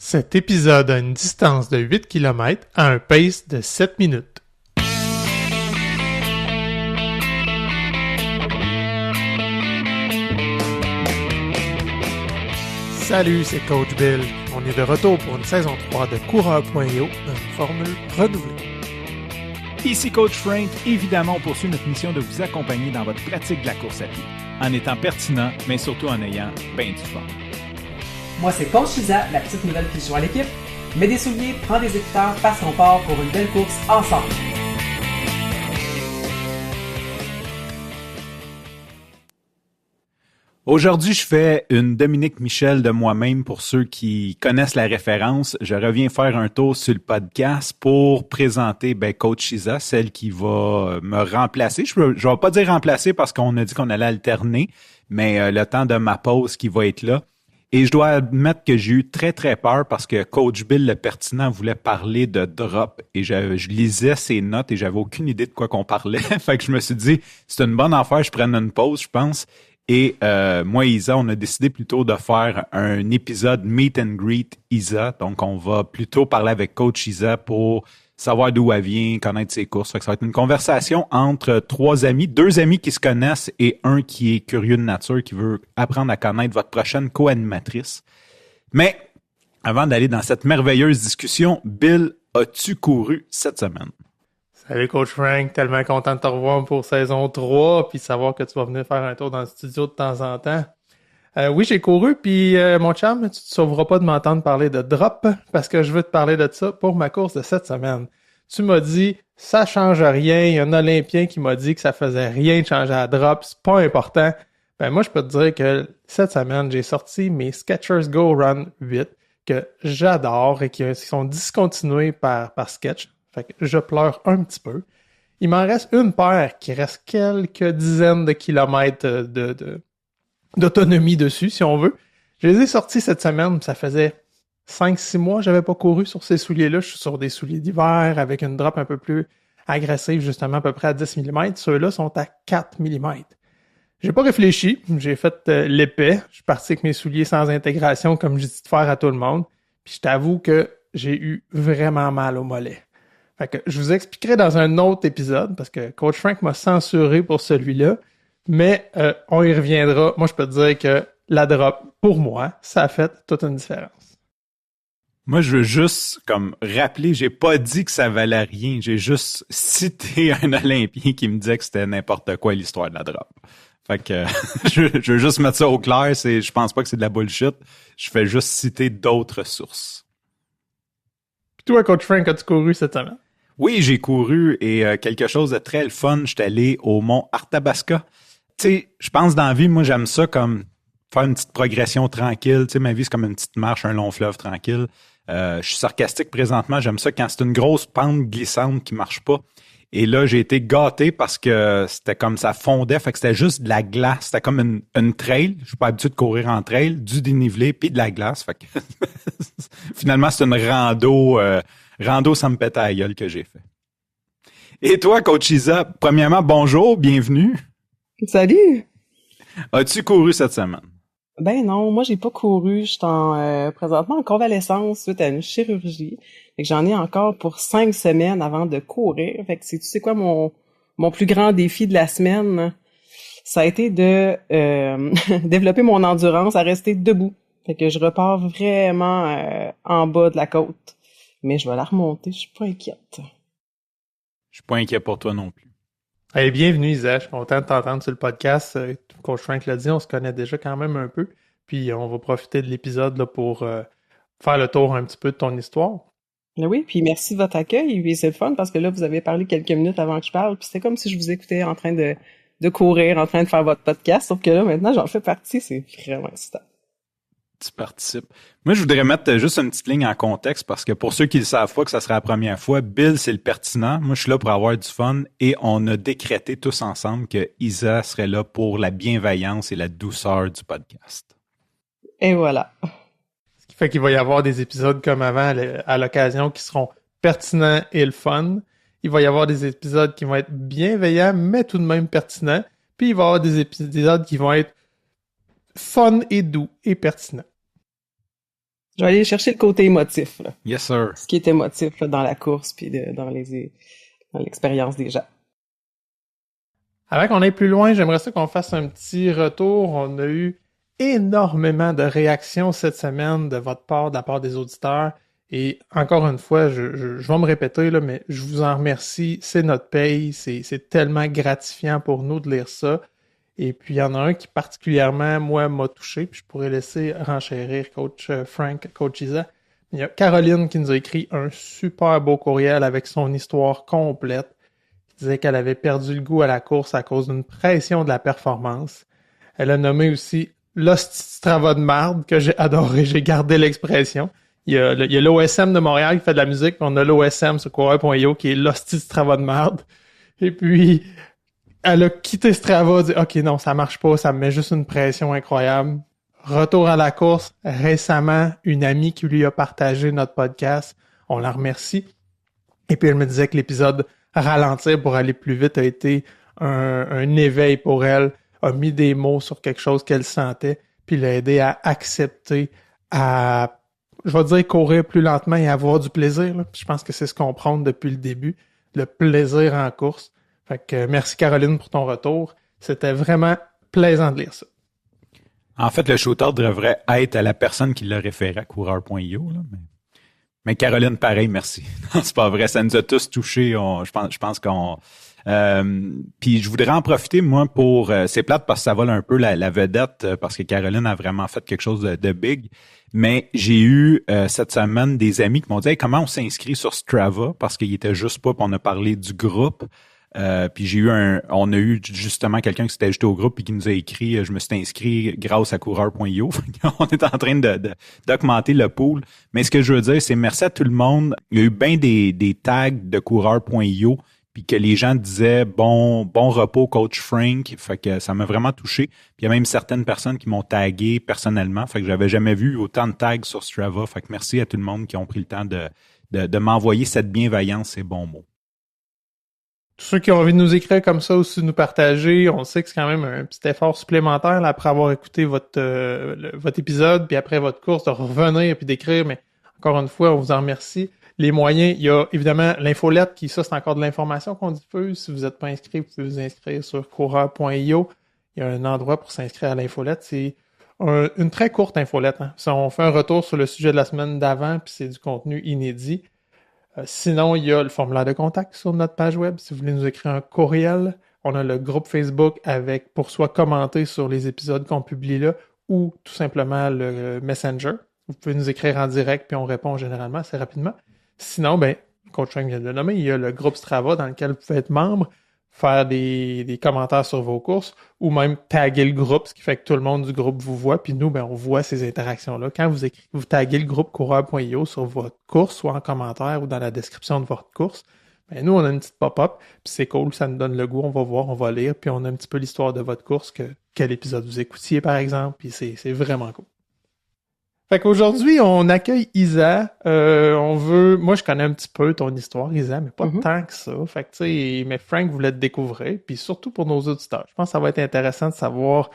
Cet épisode a une distance de 8 km à un pace de 7 minutes. Salut, c'est Coach Bill. On est de retour pour une saison 3 de Coureur.io dans une formule renouvelée. Ici Coach Frank. Évidemment, on poursuit notre mission de vous accompagner dans votre pratique de la course à pied, en étant pertinent, mais surtout en ayant bien du fun. Moi, c'est Coach Isa, la petite nouvelle qui joue à l'équipe. Mets des souliers, prends des écouteurs, parce qu'on part pour une belle course ensemble. Aujourd'hui, je fais une Dominique Michel de moi-même pour ceux qui connaissent la référence. Je reviens faire un tour sur le podcast pour présenter Coach Isa, celle qui va me remplacer. Je vais pas dire remplacer parce qu'on a dit qu'on allait alterner, mais le temps de ma pause qui va être là. Et je dois admettre que j'ai eu très, très peur parce que Coach Bill, le pertinent, voulait parler de drop. Et je lisais ses notes et j'avais aucune idée de quoi qu'on parlait. Fait que je me suis dit, c'est une bonne affaire, je prenne une pause, je pense. Et moi et Isa, on a décidé plutôt de faire un épisode Meet and Greet Isa. Donc, on va plutôt parler avec Coach Isa pour savoir d'où elle vient, connaître ses courses. Fait que ça va être une conversation entre deux amis qui se connaissent et un qui est curieux de nature, qui veut apprendre à connaître votre prochaine co-animatrice. Mais avant d'aller dans cette merveilleuse discussion, Bill, as-tu couru cette semaine? Salut Coach Frank, tellement content de te revoir pour saison 3, puis savoir que tu vas venir faire un tour dans le studio de temps en temps. Oui, j'ai couru, puis mon chum, tu te sauveras pas de m'entendre parler de drop, parce que je veux te parler de ça pour ma course de cette semaine. Tu m'as dit, ça change rien, il y a un Olympien qui m'a dit que ça faisait rien de changer à drop, c'est pas important. Ben moi, je peux te dire que cette semaine, j'ai sorti mes Skechers Go Run 8, que j'adore et qui sont discontinués par Sketch. Fait que je pleure un petit peu. Il m'en reste une paire qui reste quelques dizaines de kilomètres d'autonomie dessus, si on veut. Je les ai sortis cette semaine, ça faisait 5-6 mois que j'avais pas couru sur ces souliers-là. Je suis sur des souliers d'hiver avec une drop un peu plus agressive, justement à peu près à 10 mm. Ceux-là sont à 4 mm. J'ai pas réfléchi, j'ai fait l'épais. Je suis parti avec mes souliers sans intégration, comme je dis de faire à tout le monde. Puis je t'avoue que j'ai eu vraiment mal au mollet. Fait que je vous expliquerai dans un autre épisode, parce que Coach Frank m'a censuré pour celui-là, mais on y reviendra. Moi, je peux te dire que la drop, pour moi, ça a fait toute une différence. Moi, je veux juste rappeler, j'ai pas dit que ça valait rien. J'ai juste cité un Olympien qui me disait que c'était n'importe quoi l'histoire de la drop. Fait que je veux juste mettre ça au clair. Je pense pas que c'est de la bullshit. Je fais juste citer d'autres sources. Puis toi, Coach Frank, as-tu couru cette semaine? Oui, j'ai couru et quelque chose de très le fun. J'étais allé au mont Arthabasca. Tu sais, je pense dans la vie, moi, j'aime ça comme faire une petite progression tranquille. Tu sais, ma vie, c'est comme une petite marche, un long fleuve tranquille. Je suis sarcastique présentement. J'aime ça quand c'est une grosse pente glissante qui marche pas. Et là, j'ai été gâté parce que c'était comme ça fondait. Fait que c'était juste de la glace. C'était comme une trail. Je suis pas habitué de courir en trail, du dénivelé puis de la glace. Fait que finalement, c'est une rando sans me péter à la gueule que j'ai fait. Et toi, Coach Isa, premièrement, bonjour, bienvenue. Salut! As-tu couru cette semaine? Ben non, moi j'ai pas couru. Je suis présentement en convalescence suite à une chirurgie. Fait que j'en ai encore pour 5 semaines avant de courir. Fait que tu sais quoi mon plus grand défi de la semaine? Ça a été de développer mon endurance à rester debout. Fait que je repars vraiment en bas de la côte. Mais je vais la remonter, je suis pas inquiète. Je suis pas inquiet pour toi non plus. Hey, bienvenue Isa, je suis content de t'entendre sur le podcast. Coach Frank l'a dit, on se connaît déjà quand même un peu. Puis on va profiter de l'épisode là, pour faire le tour un petit peu de ton histoire. Oui, puis merci de votre accueil. Oui, c'est le fun parce que là, vous avez parlé quelques minutes avant que je parle. Puis c'était comme si je vous écoutais en train de courir, en train de faire votre podcast. Sauf que là, maintenant, j'en fais partie. C'est vraiment excitant. Tu participes. Moi, je voudrais mettre juste une petite ligne en contexte parce que pour ceux qui ne le savent pas que ça sera la première fois, Bill, c'est le pertinent. Moi, je suis là pour avoir du fun et on a décrété tous ensemble que Isa serait là pour la bienveillance et la douceur du podcast. Et voilà. Ce qui fait qu'il va y avoir des épisodes comme avant à l'occasion qui seront pertinents et le fun. Il va y avoir des épisodes qui vont être bienveillants mais tout de même pertinents. Puis il va y avoir des épisodes qui vont être fun et doux et pertinent. Je vais aller chercher le côté émotif, là. Yes, sir. Ce qui est émotif, là, dans la course puis dans l'expérience des gens. Avant qu'on aille plus loin, j'aimerais ça qu'on fasse un petit retour. On a eu énormément de réactions cette semaine de votre part, de la part des auditeurs. Et encore une fois, je vais me répéter, là, mais je vous en remercie. C'est notre paye. C'est tellement gratifiant pour nous de lire ça. Et puis, il y en a un qui particulièrement, moi, m'a touché. Puis, je pourrais laisser renchérir Coach Frank, Coach Isa. Il y a Caroline qui nous a écrit un super beau courriel avec son histoire complète. Qui disait qu'elle avait perdu le goût à la course à cause d'une pression de la performance. Elle a nommé aussi l'hostie travaux de marde, que j'ai adoré. J'ai gardé l'expression. Il y a l'OSM de Montréal qui fait de la musique, puis on a l'OSM sur coureur.io qui est l'hostie Strava de marde. Et puis, elle a quitté Strava, dit « Ok, non, ça marche pas, ça me met juste une pression incroyable. » Retour à la course. Récemment, une amie qui lui a partagé notre podcast. On la remercie. Et puis, elle me disait que l'épisode « Ralentir pour aller plus vite » a été un éveil pour elle, a mis des mots sur quelque chose qu'elle sentait, puis l'a aidé à accepter, à, je vais dire, courir plus lentement et avoir du plaisir. Là. Je pense que c'est ce qu'on prône depuis le début, le plaisir en course. Fait que merci Caroline pour ton retour. C'était vraiment plaisant de lire ça. En fait, le shooter devrait être à la personne qui l'a référé à coureur.io, là, mais Caroline, pareil, merci. Non, c'est pas vrai, ça nous a tous touchés. Je pense qu'on... puis je voudrais en profiter, moi, pour... c'est plate parce que ça vole un peu la vedette, parce que Caroline a vraiment fait quelque chose de big. Mais j'ai eu cette semaine des amis qui m'ont dit hey, comment on s'inscrit sur Strava, parce qu'il était juste pas, puis on a parlé du groupe. Puis on a eu justement quelqu'un qui s'était ajouté au groupe et qui nous a écrit je me suis inscrit grâce à coureur.io. On est en train d'augmenter le pool. Mais ce que je veux dire, c'est merci à tout le monde. Il y a eu bien des tags de coureur.io puis que les gens disaient bon repos coach Frank. Fait que ça m'a vraiment touché. Puis il y a même certaines personnes qui m'ont tagué personnellement. Fait que j'avais jamais vu autant de tags sur Strava. Fait que merci à tout le monde qui ont pris le temps de m'envoyer cette bienveillance et bons mots. Tous ceux qui ont envie de nous écrire comme ça aussi, de nous partager, on sait que c'est quand même un petit effort supplémentaire là, après avoir écouté votre épisode, puis après votre course, de revenir puis d'écrire, mais encore une fois, on vous en remercie. Les moyens, il y a évidemment l'infolette, qui ça, c'est encore de l'information qu'on diffuse. Si vous n'êtes pas inscrit, vous pouvez vous inscrire sur coureur.io. Il y a un endroit pour s'inscrire à l'infolette. C'est une très courte infolette. Hein. Ça, on fait un retour sur le sujet de la semaine d'avant, puis c'est du contenu inédit. Sinon, il y a le formulaire de contact sur notre page web. Si vous voulez nous écrire un courriel, on a le groupe Facebook avec pour soit commenter sur les épisodes qu'on publie là ou tout simplement le Messenger. Vous pouvez nous écrire en direct puis on répond généralement assez rapidement. Sinon, Coach Frank vient de le nommer, il y a le groupe Strava dans lequel vous pouvez être membre, faire des commentaires sur vos courses ou même taguer le groupe, ce qui fait que tout le monde du groupe vous voit, puis nous, on voit ces interactions-là. Quand vous taguez le groupe coureur.io sur votre course, soit en commentaire ou dans la description de votre course, nous, on a une petite pop-up, puis c'est cool, ça nous donne le goût, on va voir, on va lire, puis on a un petit peu l'histoire de votre course, quel épisode vous écoutiez, par exemple, puis c'est vraiment cool. Fait qu'aujourd'hui, on accueille Isa. Moi, je connais un petit peu ton histoire, Isa, mais pas tant que ça. Fait que, tu sais, mais Frank voulait te découvrir, puis surtout pour nos auditeurs. Je pense que ça va être intéressant de savoir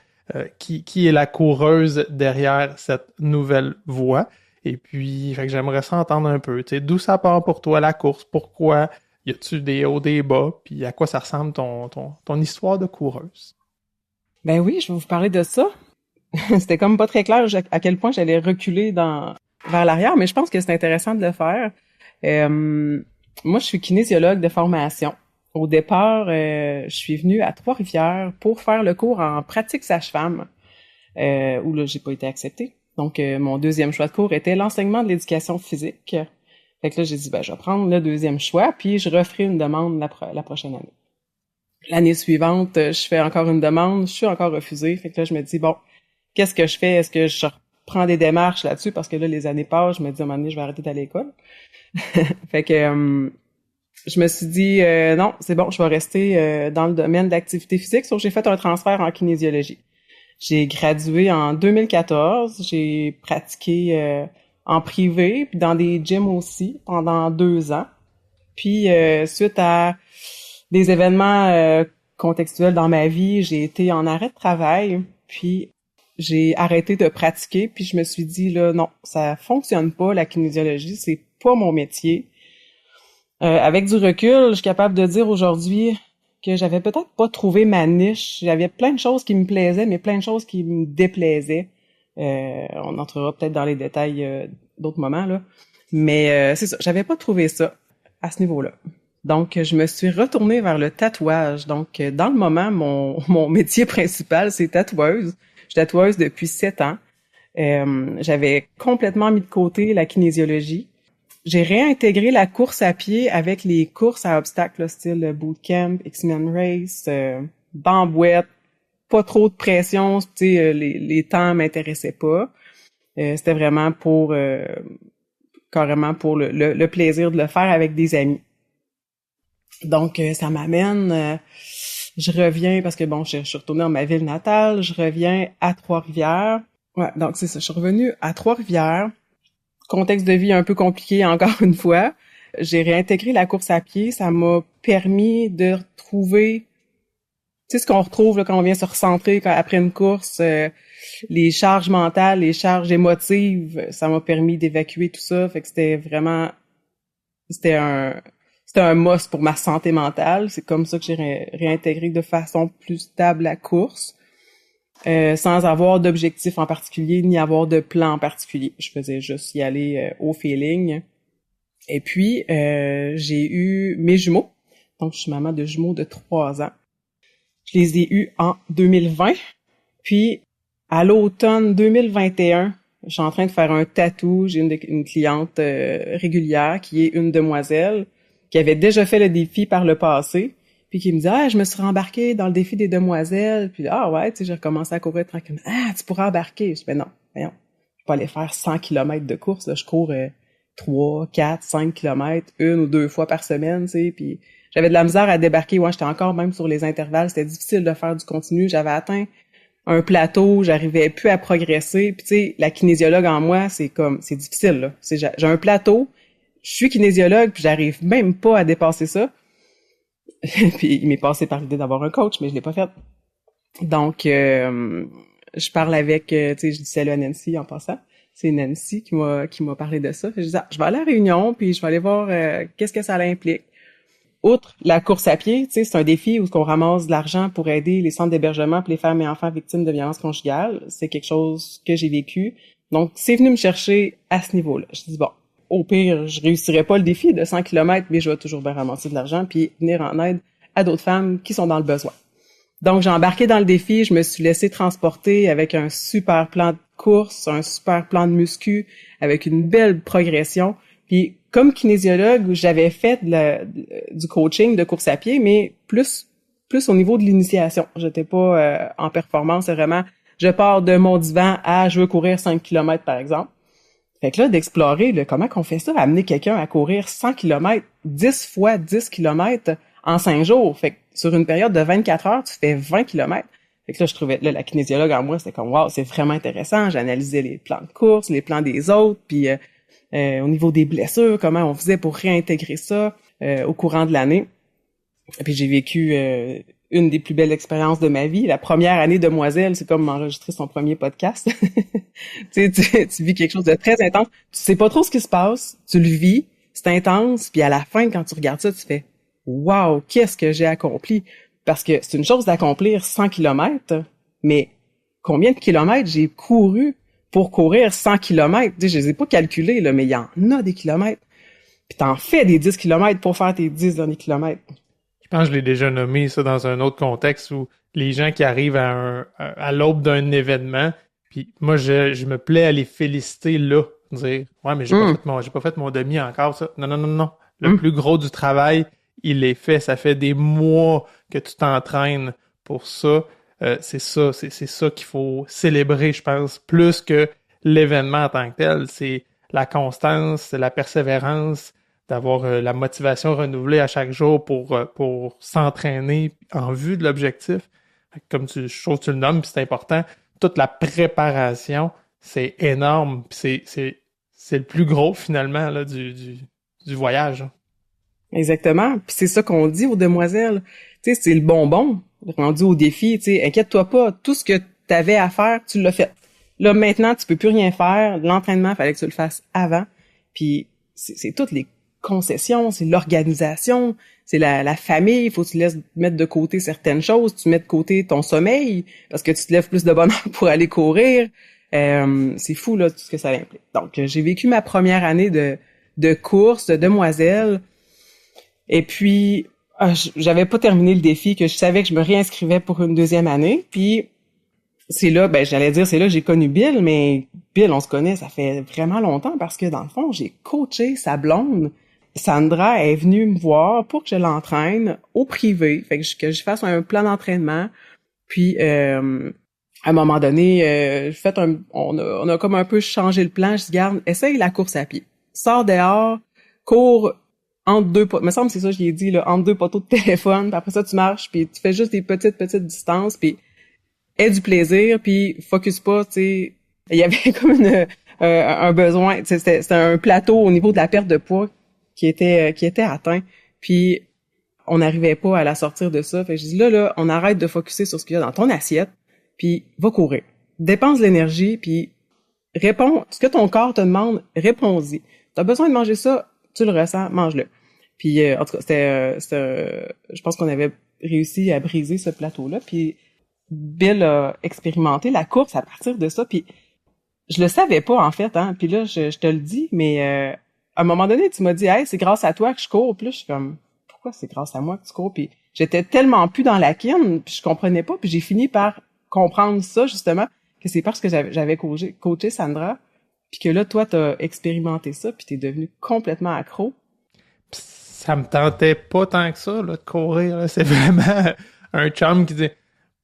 qui est la coureuse derrière cette nouvelle voie. Et puis, fait que j'aimerais ça entendre un peu, tu sais, d'où ça part pour toi la course, pourquoi, y a-tu des hauts, des bas, puis à quoi ça ressemble ton histoire de coureuse? Ben oui, je vais vous parler de ça. C'était comme pas très clair à quel point j'allais reculer vers l'arrière, mais je pense que c'est intéressant de le faire. Moi, je suis kinésiologue de formation. Au départ, je suis venue à Trois-Rivières pour faire le cours en pratique sage-femme, où là, j'ai pas été acceptée. Donc, mon deuxième choix de cours était l'enseignement de l'éducation physique. Fait que là, j'ai dit, je vais prendre le deuxième choix, puis je referai une demande la prochaine année. L'année suivante, je fais encore une demande, je suis encore refusée. Fait que là, je me dis, qu'est-ce que je fais? Est-ce que je reprends des démarches là-dessus? Parce que là, les années passent, je me dis, à un moment donné, je vais arrêter d'aller à l'école. Fait que je me suis dit, non, c'est bon, je vais rester dans le domaine d'activité physique. Sauf que j'ai fait un transfert en kinésiologie. J'ai gradué en 2014. J'ai pratiqué en privé, puis dans des gyms aussi, pendant 2 ans. Puis, suite à des événements contextuels dans ma vie, j'ai été en arrêt de travail. Puis, j'ai arrêté de pratiquer, puis je me suis dit, là, non, ça fonctionne pas, la kinésiologie, c'est pas mon métier. Avec du recul, je suis capable de dire aujourd'hui que j'avais peut-être pas trouvé ma niche. J'avais plein de choses qui me plaisaient, mais plein de choses qui me déplaisaient. On entrera peut-être dans les détails d'autres moments, là. Mais c'est ça, j'avais pas trouvé ça à ce niveau-là. Donc, je me suis retournée vers le tatouage. Donc, dans le moment, mon métier principal, c'est tatoueuse. Je suis tatoueuse depuis 7 ans. J'avais complètement mis de côté la kinésiologie. J'ai réintégré la course à pied avec les courses à obstacles, là, style bootcamp, X-Men Race, bambouette, pas trop de pression, tu sais, les temps m'intéressaient pas. C'était vraiment carrément pour le plaisir de le faire avec des amis. Donc, ça m'amène, je reviens, parce que bon, je suis retournée dans ma ville natale, je reviens à Trois-Rivières. Ouais, donc c'est ça, je suis revenue à Trois-Rivières. Contexte de vie un peu compliqué encore une fois. J'ai réintégré la course à pied, ça m'a permis de retrouver, tu sais, ce qu'on retrouve là, quand on vient se recentrer après une course, les charges mentales, les charges émotives, ça m'a permis d'évacuer tout ça, fait que c'était un must pour ma santé mentale. C'est comme ça que j'ai réintégré de façon plus stable la course, sans avoir d'objectif en particulier, ni avoir de plan en particulier. Je faisais juste y aller au feeling. Et puis, j'ai eu mes jumeaux. Donc, je suis maman de jumeaux de 3 ans. Je les ai eus en 2020. Puis, à l'automne 2021, je suis en train de faire un tatou. J'ai une cliente régulière qui est une demoiselle qui avait déjà fait le défi par le passé, puis qui me dit « Ah, je me suis rembarquée dans le défi des demoiselles. » Puis « Ah ouais, tu sais, j'ai recommencé à courir tranquillement. »« Ah, tu pourras embarquer. » Je dis « Ben non, voyons, je peux pas aller faire 100 km de course. Là. Je cours 3, 4, 5 km, 1 ou 2 fois par semaine, tu sais. » Puis j'avais de la misère à débarquer. Ouais, j'étais encore même sur les intervalles. C'était difficile de faire du continu. J'avais atteint un plateau, j'arrivais plus à progresser. Puis tu sais, la kinésiologue en moi, c'est difficile, là. J'ai un plateau, je suis kinésiologue, puis j'arrive même pas à dépasser ça. Puis il m'est passé par l'idée d'avoir un coach, mais je l'ai pas fait. Donc, je parle avec, tu sais, je dis salut à Nancy en passant. C'est Nancy qui m'a parlé de ça. Je dis, je vais aller à la réunion, puis je vais aller voir qu'est-ce que ça implique. Outre la course à pied, tu sais, c'est un défi où on ramasse de l'argent pour aider les centres d'hébergement pour les femmes et enfants victimes de violences conjugales. C'est quelque chose que j'ai vécu. Donc, c'est venu me chercher à ce niveau-là. Je dis, bon, au pire, je réussirai pas le défi de 100 km, mais je vais toujours bien ramasser de l'argent puis venir en aide à d'autres femmes qui sont dans le besoin. Donc, j'ai embarqué dans le défi, je me suis laissé transporter avec un super plan de course, un super plan de muscu, avec une belle progression. Puis, comme kinésiologue, j'avais fait du coaching de course à pied, mais plus au niveau de l'initiation. J'étais pas en performance, c'est vraiment, je pars de mon divan à je veux courir 5 km, par exemple. Fait que là, d'explorer comment qu'on fait ça, amener quelqu'un à courir 100 km, 10 fois 10 km en 5 jours. Fait que sur une période de 24 heures, tu fais 20 km. Fait que là, je trouvais, la kinésiologue en moi, c'était comme, wow, c'est vraiment intéressant. J'analysais les plans de course, les plans des autres, puis au niveau des blessures, comment on faisait pour réintégrer ça au courant de l'année. Et puis j'ai vécu une des plus belles expériences de ma vie. La première année demoiselle, c'est comme enregistrer son premier podcast. tu vis quelque chose de très intense. Tu sais pas trop ce qui se passe, tu le vis, c'est intense, puis à la fin, quand tu regardes ça, tu fais « Wow, qu'est-ce que j'ai accompli? » Parce que c'est une chose d'accomplir 100 km, mais combien de kilomètres j'ai couru pour courir 100 km? Je les ai pas calculés, là, mais il y en a des kilomètres. Puis t'en fais des 10 km pour faire tes 10 derniers kilomètres. Je pense que je l'ai déjà nommé ça dans un autre contexte où les gens qui arrivent à l'aube d'un événement, puis moi je me plais à les féliciter là, dire ouais mais j'ai pas fait mon demi encore ça. Non. Le plus gros du travail, il est fait, ça fait des mois que tu t'entraînes pour ça. C'est ça qu'il faut célébrer, je pense, plus que l'événement en tant que tel, c'est la constance, c'est la persévérance, d'avoir la motivation renouvelée à chaque jour pour s'entraîner en vue de l'objectif. Comme je trouve que tu le nommes, puis c'est important, toute la préparation, c'est énorme, puis c'est le plus gros finalement là, du voyage. Exactement, puis c'est ça qu'on dit aux demoiselles, tu sais, c'est le bonbon rendu au défi, tu sais, inquiète-toi pas, tout ce que t'avais à faire, tu l'as fait. Là, maintenant, tu peux plus rien faire. L'entraînement, fallait que tu le fasses avant. Puis, c'est toutes les concessions, c'est l'organisation, c'est la famille. Il faut que tu laisses mettre de côté certaines choses. Tu mets de côté ton sommeil parce que tu te lèves plus de bonne heure pour aller courir. C'est fou, là, tout ce que ça implique. Donc, j'ai vécu ma première année de course, de demoiselle. Et puis, j'avais pas terminé le défi, que je savais que je me réinscrivais pour une deuxième année. Puis, c'est là, c'est là que j'ai connu Bill, mais Bill, on se connaît, ça fait vraiment longtemps parce que, dans le fond, j'ai coaché sa blonde. Sandra est venue me voir pour que je l'entraîne au privé, fait que je fasse un plan d'entraînement. Puis, à un moment donné, on a comme un peu changé le plan. Je dis, garde, essaye la course à pied. Sors dehors, cours entre deux poteaux. Il me semble que c'est ça que j'ai dit, là, entre deux poteaux de téléphone. Puis après ça, tu marches, puis tu fais juste des petites distances, puis aie du plaisir, puis focus pas, tu sais. Il y avait comme un besoin, c'était un plateau au niveau de la perte de poids qui était atteint. Puis on n'arrivait pas à la sortir de ça. Fait que je dis là, on arrête de focuser sur ce qu'il y a dans ton assiette, puis va courir. Dépense l'énergie, puis réponds. Ce que ton corps te demande, réponds-y. T'as besoin de manger ça, tu le ressens, mange-le. Puis en tout cas, je pense qu'on avait réussi à briser ce plateau-là. Puis Bill a expérimenté la course à partir de ça. Puis je le savais pas en fait, hein. Puis là, je te le dis, mais à un moment donné, tu m'as dit, hey, c'est grâce à toi que je cours. Puis là, je suis comme, pourquoi c'est grâce à moi que tu cours? Puis j'étais tellement plus dans la kin, puis je comprenais pas. Puis j'ai fini par comprendre ça justement, que c'est parce que j'avais coaché Sandra. Puis que là, toi, t'as expérimenté ça, puis t'es devenu complètement accro. Pis ça me tentait pas tant que ça, là, de courir. Là. C'est vraiment un chum qui dit,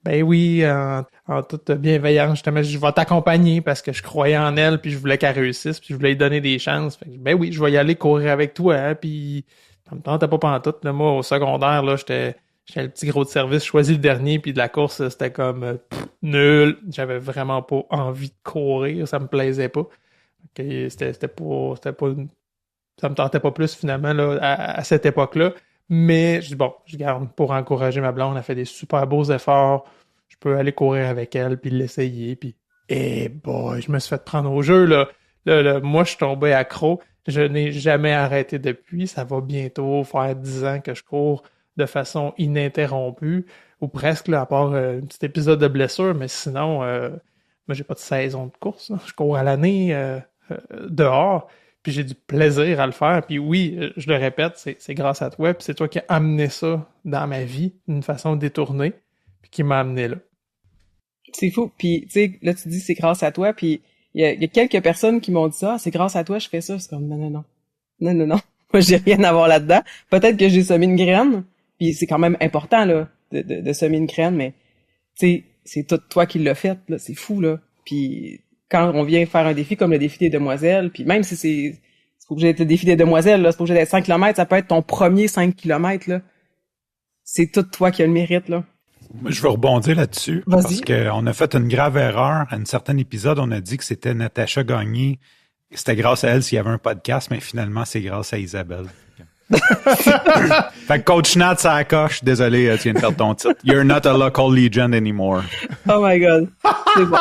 ben oui, en toute bienveillance, justement, je vais t'accompagner parce que je croyais en elle, puis je voulais qu'elle réussisse, puis je voulais lui donner des chances. Fait que, ben oui, je vais y aller courir avec toi, hein, puis ça me tentait pas pantoute. Là. Moi, au secondaire, là, j'étais le petit gros de service, je choisis le dernier, puis de la course, c'était comme nul. J'avais vraiment pas envie de courir, ça me plaisait pas. Okay, c'était pas ça me tentait pas plus finalement là, à cette époque-là. Mais je dis bon, je garde pour encourager ma blonde, elle fait des super beaux efforts. Je peux aller courir avec elle puis l'essayer. Puis, boy, je me suis fait prendre au jeu là. Là, moi, je suis tombé accro. Je n'ai jamais arrêté depuis. Ça va bientôt faire 10 ans que je cours de façon ininterrompue, ou presque, là, à part un petit épisode de blessure. Mais sinon, moi, j'ai pas de saison de course. Là. Je cours à l'année dehors. Puis j'ai du plaisir à le faire. Puis oui, je le répète, c'est grâce à toi. Puis c'est toi qui as amené ça dans ma vie d'une façon détournée. Puis qui m'a amené là. C'est fou. Puis tu sais, là tu dis c'est grâce à toi. Puis il y a quelques personnes qui m'ont dit ça. C'est grâce à toi je fais ça. C'est comme non. Moi j'ai rien à voir là-dedans. Peut-être que j'ai semé une graine. Puis c'est quand même important là de semer une graine. Mais tu sais, c'est tout toi qui l'as fait. Là, c'est fou là. Puis quand on vient faire un défi comme le défi des demoiselles, puis même si c'est pas obligé d'être le défi des demoiselles, là, c'est pas obligé d'être 5 km, ça peut être ton premier 5 km, là. C'est tout toi qui as le mérite, là. Je veux rebondir là-dessus. Vas-y. Parce qu'on a fait une grave erreur. À un certain épisode, on a dit que c'était Natacha Gagné. C'était grâce à elle s'il y avait un podcast, mais finalement, c'est grâce à Isabelle. Fait que Coach Nat, ça accroche. Désolé, tu viens de perdre ton titre. You're not a local legend anymore. Oh my God. C'est bon.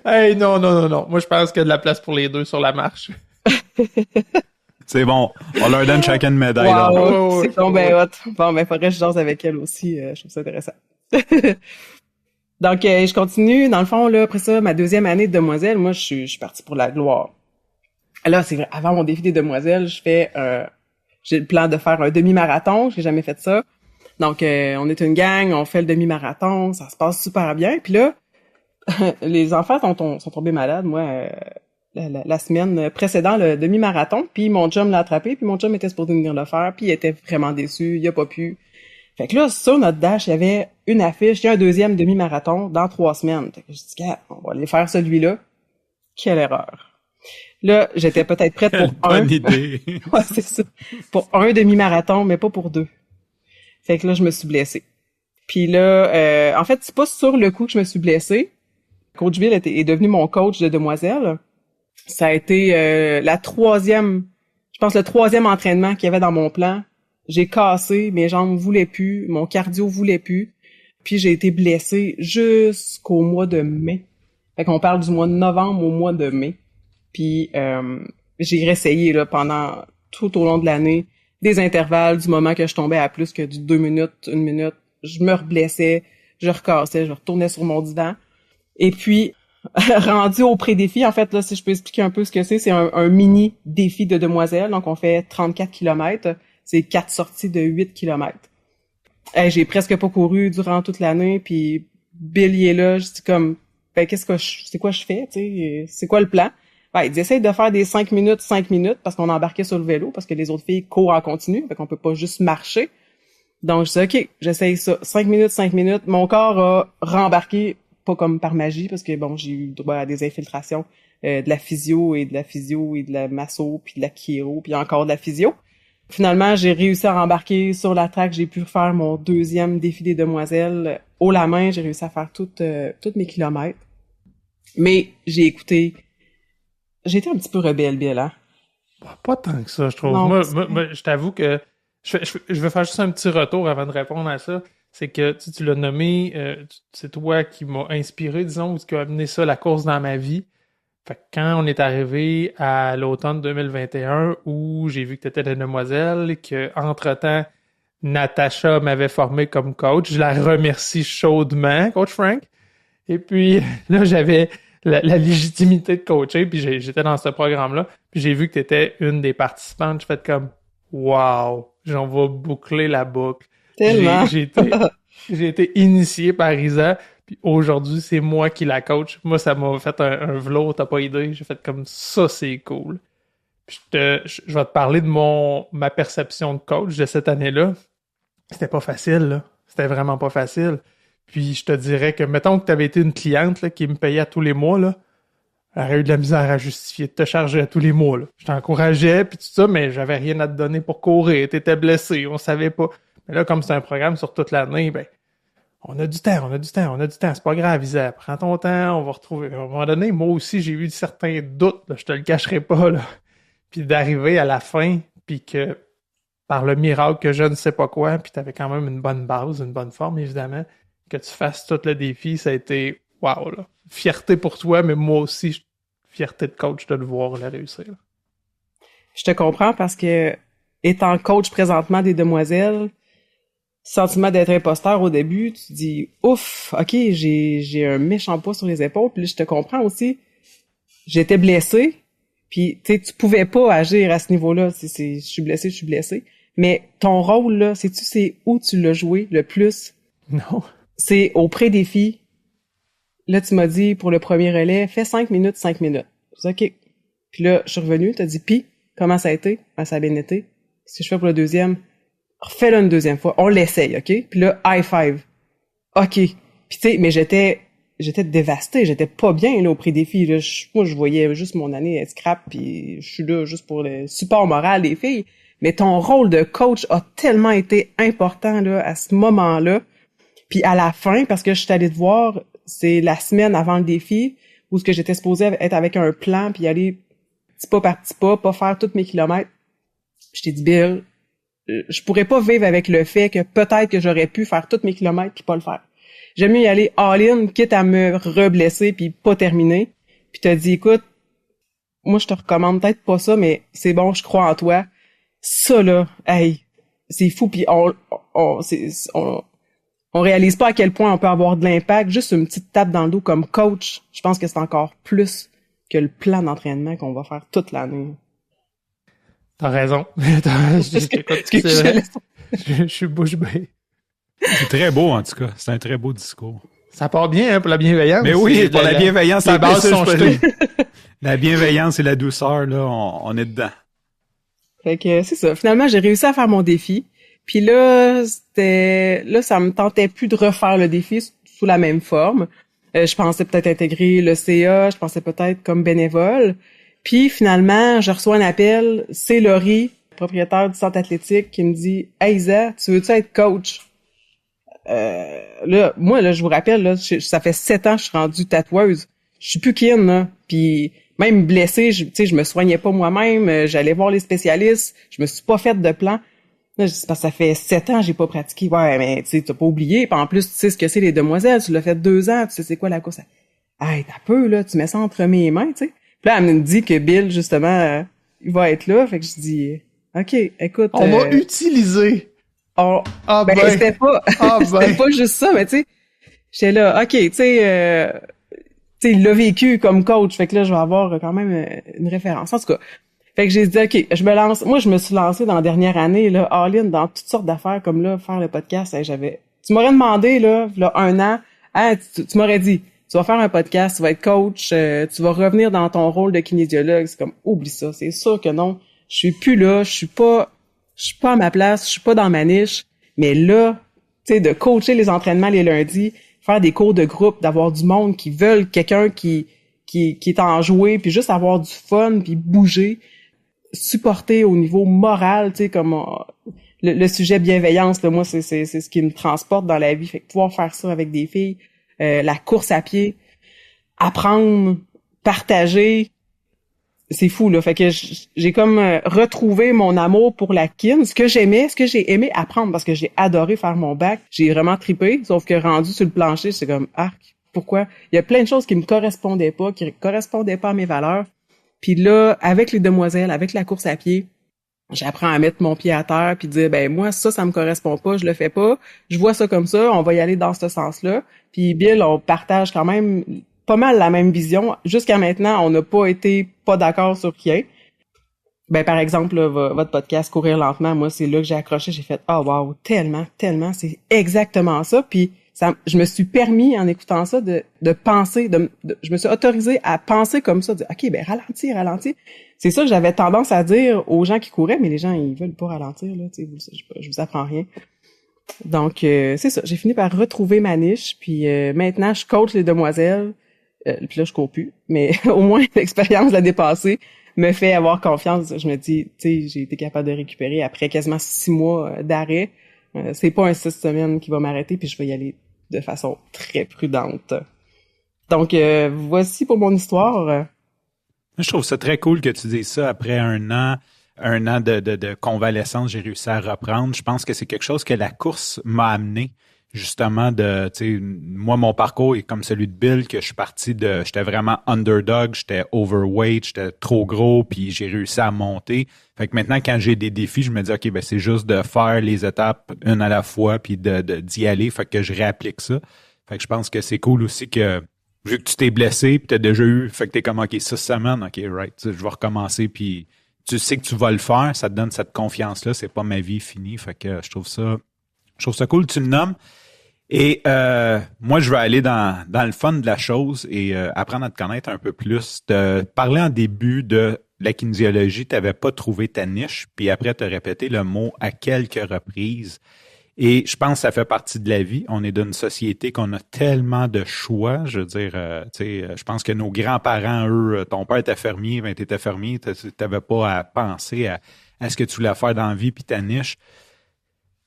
Hey, non. Moi, je pense qu'il y a de la place pour les deux sur la marche. C'est bon. On leur donne chacun une médaille. Wow, c'est bon, ben hot. Bon, ben faudrait que je jase avec elle aussi. Je trouve ça intéressant. Donc, je continue. Dans le fond, là, après ça, ma deuxième année de demoiselle, moi, je suis partie pour la gloire. Là, c'est vrai, avant mon défi des demoiselles, j'ai le plan de faire un demi-marathon. J'ai jamais fait ça. Donc, on est une gang, on fait le demi-marathon, ça se passe super bien. Puis là, les enfants sont tombés malades, moi, la semaine précédente, le demi-marathon. Puis mon chum l'a attrapé, puis mon chum était supposé venir le faire, puis il était vraiment déçu, il a pas pu. Fait que là, sur notre dash, il y avait une affiche, il y a un deuxième demi-marathon dans 3 semaines. Fait que je dis, on va aller faire celui-là. Quelle erreur. Là, j'étais peut-être prête pour bonne idée. Ouais, c'est ça. Pour un demi-marathon, mais pas pour 2. Fait que là, je me suis blessée. Puis là, en fait, c'est pas sur le coup que je me suis blessée. Coach Bill est devenu mon coach de demoiselle. Ça a été le troisième entraînement qu'il y avait dans mon plan. J'ai cassé, mes jambes voulaient plus, mon cardio voulait plus. puis j'ai été blessée jusqu'au mois de mai. Fait qu'on parle du mois de novembre au mois de mai. Puis j'ai réessayé là pendant tout au long de l'année des intervalles du moment que je tombais à plus que du 2 minutes, 1 minute, je me reblessais, je recassais, je retournais sur mon divan. Et puis rendu au pré-défi, en fait là si je peux expliquer un peu ce que c'est un mini défi de demoiselles. Donc on fait 34 km, c'est 4 sorties de 8 km. J'ai presque pas couru durant toute l'année, puis Bill il est là, je dis comme ben c'est quoi je fais, tu sais, c'est quoi le plan? Ben, ils essayent de faire des 5 minutes parce qu'on embarquait sur le vélo parce que les autres filles courent en continu, fait qu'on peut pas juste marcher. Donc je dis OK, j'essaye ça, 5 minutes, mon corps a rembarqué pas comme par magie parce que bon, j'ai eu droit à des infiltrations de la physio et de la masso puis de la chiro puis encore de la physio. Finalement, j'ai réussi à rembarquer sur la track. J'ai pu faire mon 2e défi des demoiselles haut la main. J'ai réussi à faire toutes mes kilomètres. Mais j'ai été un petit peu rebelle, Bill, hein? Pas tant que ça, je trouve. Non, Moi, je t'avoue que je veux faire juste un petit retour avant de répondre à ça. C'est que tu l'as nommé, c'est toi qui m'as inspiré, disons, ou qui a amené ça, la course dans ma vie. Fait que quand on est arrivé à l'automne 2021 où j'ai vu que tu étais la demoiselle, que entre-temps, Natacha m'avait formé comme coach, je la remercie chaudement, Coach Frank. Et puis là, j'avais la légitimité de coacher, puis j'étais dans ce programme-là, puis j'ai vu que tu étais une des participantes. Je fais comme « Wow! J'en vais boucler la boucle. » Tellement! J'ai été initié par Isa, puis aujourd'hui, c'est moi qui la coach. Moi, ça m'a fait un vlog, t'as pas idée. J'ai fait comme ça, c'est cool. Puis je vais te parler de ma perception de coach de cette année-là. C'était pas facile, là. C'était vraiment pas facile. Puis je te dirais que, mettons que t'avais été une cliente là, qui me payait à tous les mois, là, elle aurait eu de la misère à justifier de te charger à tous les mois, là. Je t'encourageais, puis tout ça, mais j'avais rien à te donner pour courir. T'étais blessé, on savait pas. Mais là, comme c'est un programme sur toute l'année, ben, on a du temps. C'est pas grave, Isa. Prends ton temps, on va retrouver. À un moment donné, moi aussi, j'ai eu certains doutes, là, je te le cacherai pas, là. Puis d'arriver à la fin, puis que, par le miracle que je ne sais pas quoi, puis t'avais quand même une bonne base, une bonne forme, évidemment, que tu fasses tout le défi, ça a été, wow, là. Fierté pour toi, mais moi aussi, fierté de coach de le voir la réussir, là. Je te comprends parce que, étant coach présentement des demoiselles, sentiment d'être imposteur au début, tu te dis ouf, ok, j'ai un méchant poids sur les épaules, puis là, je te comprends aussi. J'étais blessée, puis tu sais, tu pouvais pas agir à ce niveau-là. Je suis blessée. Mais ton rôle là, c'est où tu l'as joué le plus? Non. C'est au pré-défi. Là, tu m'as dit pour le premier relais, fais 5 minutes. Je dis ok. Puis là, je suis revenue, t'as dit puis comment ça a été? Ben, ça a bien été. Qu'est-ce que je fais pour le deuxième? Refais-le une deuxième fois. On l'essaye, OK? Puis là, high five. OK. Puis tu sais, mais j'étais dévastée. J'étais pas bien, là, au pré-défi. Là. Moi, je voyais juste mon année être scrap, puis je suis là juste pour le support moral des filles. Mais ton rôle de coach a tellement été important, là, à ce moment-là. Puis à la fin, parce que je suis allée te voir, c'est la semaine avant le défi, où ce que j'étais supposée être avec un plan, puis aller petit pas par petit pas faire tous mes kilomètres. Je t'ai dit, Bill, je pourrais pas vivre avec le fait que peut-être que j'aurais pu faire tous mes kilomètres puis pas le faire. J'aime mieux y aller all-in, quitte à me reblesser puis pas terminer. Puis t'as dit, écoute, moi je te recommande peut-être pas ça, mais c'est bon, je crois en toi. Ça là, hey, c'est fou. Puis on réalise pas à quel point on peut avoir de l'impact. Juste une petite tape dans le dos comme coach, je pense que c'est encore plus que le plan d'entraînement qu'on va faire toute l'année. T'as raison. Je suis bouche bée. C'est très beau, en tout cas. C'est un très beau discours. Ça part bien, hein, pour la bienveillance. Mais oui, pour la bienveillance. Les bases sont jetées. La bienveillance et la douceur, là, on est dedans. Fait que c'est ça. Finalement, j'ai réussi à faire mon défi. Puis là, ça me tentait plus de refaire le défi sous la même forme. Je pensais peut-être intégrer le CA, je pensais peut-être comme bénévole. Puis finalement, je reçois un appel, c'est Laurie, propriétaire du centre athlétique, qui me dit « Hey Isa, tu veux-tu être coach? » Là, moi, là, je vous rappelle, là, ça fait 7 ans que je suis rendue tatoueuse. Je suis plus kin, là. Puis même blessée, je me soignais pas moi-même, j'allais voir les spécialistes, je me suis pas faite de plan. Là, je dis, parce que ça fait 7 ans que j'ai pas pratiqué. Ouais, mais tu sais, t'as pas oublié. Puis en plus, tu sais ce que c'est les demoiselles. Tu l'as fait 2 ans. Tu sais c'est quoi la course. Hey, t'as peu, là. Tu mets ça entre mes mains, tu sais. Puis là, elle me dit que Bill, justement, il va être là. Fait que je dis, OK, écoute. On m'a utilisé. C'était pas, c'était pas juste ça, mais tu sais, j'étais là, OK, tu sais, il l'a vécu comme coach. Fait que là, je vais avoir quand même une référence. En tout cas. Fait que j'ai dit, OK, je me lance. Moi, je me suis lancée dans la dernière année, là, all-in, dans toutes sortes d'affaires, comme là, faire le podcast. Tu m'aurais demandé, là 1 an, tu m'aurais dit, tu vas faire un podcast, tu vas être coach, tu vas revenir dans ton rôle de kinésiologue. C'est comme, oublie ça. C'est sûr que non. Je suis plus là. Je suis pas à ma place. Je suis pas dans ma niche. Mais là, tu sais, de coacher les entraînements les lundis, faire des cours de groupe, d'avoir du monde qui veulent quelqu'un qui est enjoué, puis juste avoir du fun, puis bouger, supporter au niveau moral, tu sais, comme le sujet bienveillance, là, moi, c'est ce qui me transporte dans la vie. Fait que pouvoir faire ça avec des filles, la course à pied, apprendre, partager, c'est fou, là. Fait que j'ai comme retrouvé mon amour pour la kin, ce que j'ai aimé apprendre, parce que j'ai adoré faire mon bac, j'ai vraiment trippé, sauf que rendu sur le plancher, c'est comme, arc, pourquoi? Il y a plein de choses qui me correspondaient pas, à mes valeurs. Puis là, avec les demoiselles, avec la course à pied, j'apprends à mettre mon pied à terre puis dire, ben moi, ça me correspond pas, je le fais pas. Je vois ça comme ça, on va y aller dans ce sens-là. Puis Bill, on partage quand même pas mal la même vision. Jusqu'à maintenant, on n'a pas été pas d'accord sur rien. Ben par exemple, là, votre podcast Courir lentement, moi, c'est là que j'ai accroché, j'ai fait, oh wow, tellement, c'est exactement ça. Puis je me suis permis, en écoutant ça, de penser, je me suis autorisée à penser comme ça, de dire, OK, ben ralentis. C'est ça que j'avais tendance à dire aux gens qui couraient, mais les gens, ils veulent pas ralentir, là, tu sais, je vous apprends rien. Donc, c'est ça, j'ai fini par retrouver ma niche, puis maintenant, je coach les demoiselles, puis là, je cours plus, mais au moins, l'expérience de la dépasser me fait avoir confiance. Je me dis, tu sais, j'ai été capable de récupérer après quasiment 6 mois d'arrêt. C'est pas un 6 semaines qui va m'arrêter, puis je vais y aller de façon très prudente. Donc, voici pour mon histoire. Je trouve ça très cool que tu dises ça après un an de convalescence, j'ai réussi à reprendre. Je pense que c'est quelque chose que la course m'a amené, justement, tu sais, moi, mon parcours est comme celui de Bill, que je suis parti j'étais vraiment underdog, j'étais overweight, j'étais trop gros, puis j'ai réussi à monter. Fait que maintenant, quand j'ai des défis, je me dis, OK, ben c'est juste de faire les étapes une à la fois, puis d'y aller, fait que je réapplique ça. Fait que je pense que c'est cool aussi que, vu que tu t'es blessé, puis t'as déjà eu, fait que t'es comme, OK, 6 semaines, OK, right, je vais recommencer, puis tu sais que tu vas le faire, ça te donne cette confiance-là, c'est pas ma vie finie, fait que je trouve ça cool, tu le nommes. Et moi, je vais aller dans le fun de la chose et apprendre à te connaître un peu plus. De parler en début de la kinésiologie, tu n'avais pas trouvé ta niche, puis après, tu as répété le mot à quelques reprises. Et je pense que ça fait partie de la vie. On est d'une société qu'on a tellement de choix. Je veux dire, tu sais, je pense que nos grands-parents, eux, ton père était fermier, ben t'étais fermier, t'avais pas à penser à ce que tu voulais faire dans la vie puis ta niche.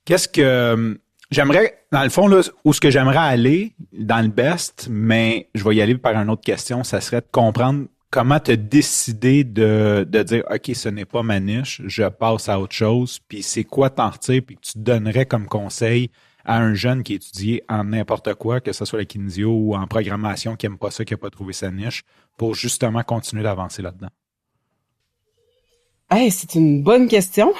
Qu'est-ce que j'aimerais, dans le fond, là, où ce que j'aimerais aller dans le best, mais je vais y aller par une autre question, ça serait de comprendre comment tu as décidé de dire, OK, ce n'est pas ma niche, je passe à autre chose, puis c'est quoi t'en retirer, puis que tu donnerais comme conseil à un jeune qui étudie en n'importe quoi, que ce soit la kinésio ou en programmation, qui n'aime pas ça, qui n'a pas trouvé sa niche, pour justement continuer d'avancer là-dedans? Hey, c'est une bonne question.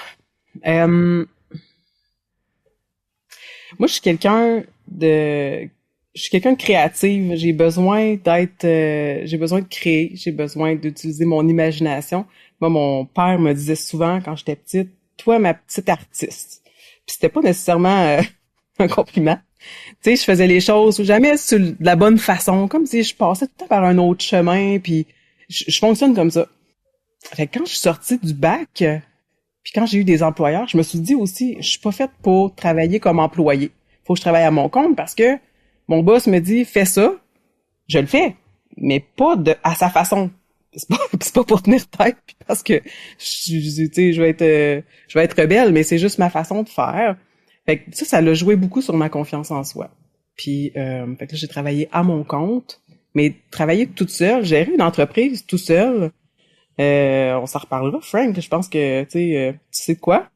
Moi, je suis quelqu'un de créative. J'ai besoin de créer. J'ai besoin d'utiliser mon imagination. Moi, mon père me disait souvent quand j'étais petite, toi, ma petite artiste. Puis c'était pas nécessairement un compliment. Tu sais, je faisais les choses jamais sur de la bonne façon, comme si je passais tout le temps par un autre chemin. Puis je fonctionne comme ça. Fait que quand je suis sortie du bac, puis quand j'ai eu des employeurs, je me suis dit aussi, je suis pas faite pour travailler comme employée. Faut que je travaille à mon compte parce que mon boss me dit, fais ça, je le fais, mais pas à sa façon. C'est pas pour tenir tête, puis parce que je vais être rebelle, mais c'est juste ma façon de faire. Fait que ça l'a joué beaucoup sur ma confiance en soi. Puis fait que là, j'ai travaillé à mon compte, mais travailler toute seule, gérer une entreprise tout seul. On s'en reparlera, Frank. Je pense que tu sais de quoi.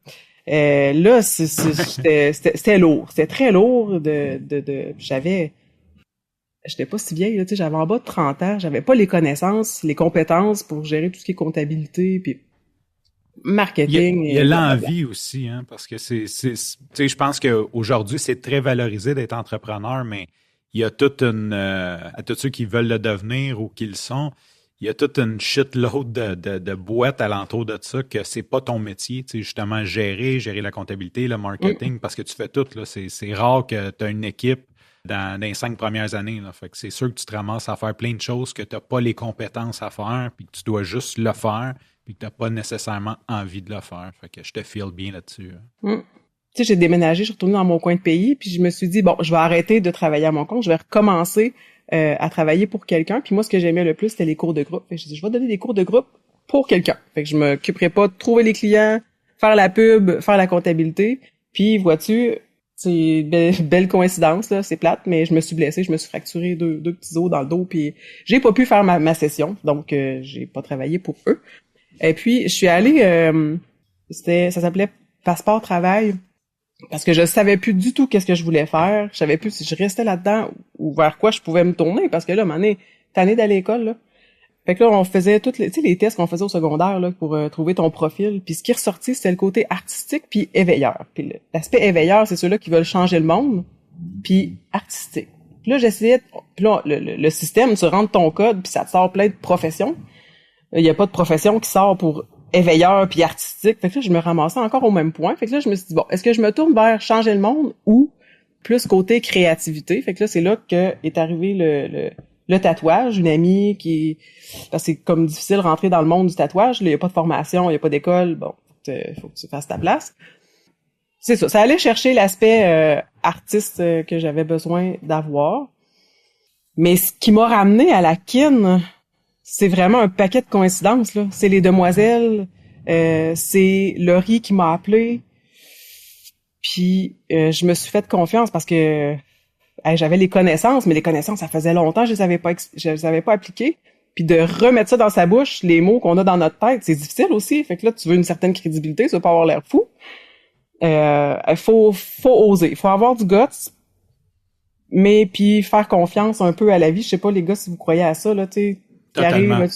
Là, c'était lourd. C'était très lourd j'étais pas si vieille, là, tu sais, j'avais en bas de 30 ans, j'avais pas les connaissances, les compétences pour gérer tout ce qui est comptabilité, puis marketing. Il y a l'envie aussi, hein, parce que tu sais, je pense qu'aujourd'hui, c'est très valorisé d'être entrepreneur, mais il y a à tous ceux qui veulent le devenir ou qui le sont, il y a toute une shitload de boîtes alentour de ça que c'est pas ton métier, tu sais, justement, gérer la comptabilité, le marketing, parce que tu fais tout, là. C'est rare que tu as une équipe dans les 5 premières années, là. Fait que c'est sûr que tu te ramasses à faire plein de choses que tu n'as pas les compétences à faire, puis que tu dois juste le faire, puis que tu n'as pas nécessairement envie de le faire. Fait que je te feel bien là-dessus. Tu sais, j'ai déménagé, je suis retournée dans mon coin de pays, puis je me suis dit, bon, je vais arrêter de travailler à mon compte, je vais recommencer à travailler pour quelqu'un. Puis moi, ce que j'aimais le plus, c'était les cours de groupe. Fait que j'ai dit, je vais donner des cours de groupe pour quelqu'un. Fait que je m'occuperai pas de trouver les clients, faire la pub, faire la comptabilité. Puis, vois-tu, c'est belle coïncidence, là, c'est plate, mais je me suis blessée, je me suis fracturé deux petits os dans le dos, puis j'ai pas pu faire ma session, donc j'ai pas travaillé pour eux. Et puis, je suis allée, ça s'appelait Passeport Travail, parce que je savais plus du tout qu'est-ce que je voulais faire, je savais plus si je restais là-dedans ou vers quoi je pouvais me tourner, parce que là, t'es année d'aller à l'école, là. Fait que là, on faisait les tests qu'on faisait au secondaire là pour trouver ton profil. Puis ce qui est ressorti, c'était le côté artistique puis éveilleur. Puis l'aspect éveilleur, c'est ceux-là qui veulent changer le monde. Puis artistique. Puis là, puis là, le système, tu rentres ton code puis ça te sort plein de professions. Il y a pas de profession qui sort pour éveilleur puis artistique. Fait que là, je me ramassais encore au même point. Fait que là, je me suis dit, bon, est-ce que je me tourne vers changer le monde ou plus côté créativité? Fait que là, c'est là que est arrivé le tatouage, une amie parce que c'est comme difficile de rentrer dans le monde du tatouage, il y a pas de formation, il y a pas d'école, bon, faut que tu fasses ta place. C'est ça allait chercher l'aspect artiste que j'avais besoin d'avoir. Mais ce qui m'a ramené à la kin, c'est vraiment un paquet de coïncidences là, c'est les demoiselles, c'est Laurie qui m'a appelé. Puis je me suis fait confiance parce que j'avais les connaissances, mais les connaissances, ça faisait longtemps que je les avais pas appliquées. Puis de remettre ça dans sa bouche, les mots qu'on a dans notre tête, c'est difficile aussi. Fait que là, tu veux une certaine crédibilité, tu veux pas avoir l'air fou. Faut oser, il faut avoir du guts, mais puis faire confiance un peu à la vie. Je sais pas, les gars, si vous croyez à ça, là, tu sais. Totalement.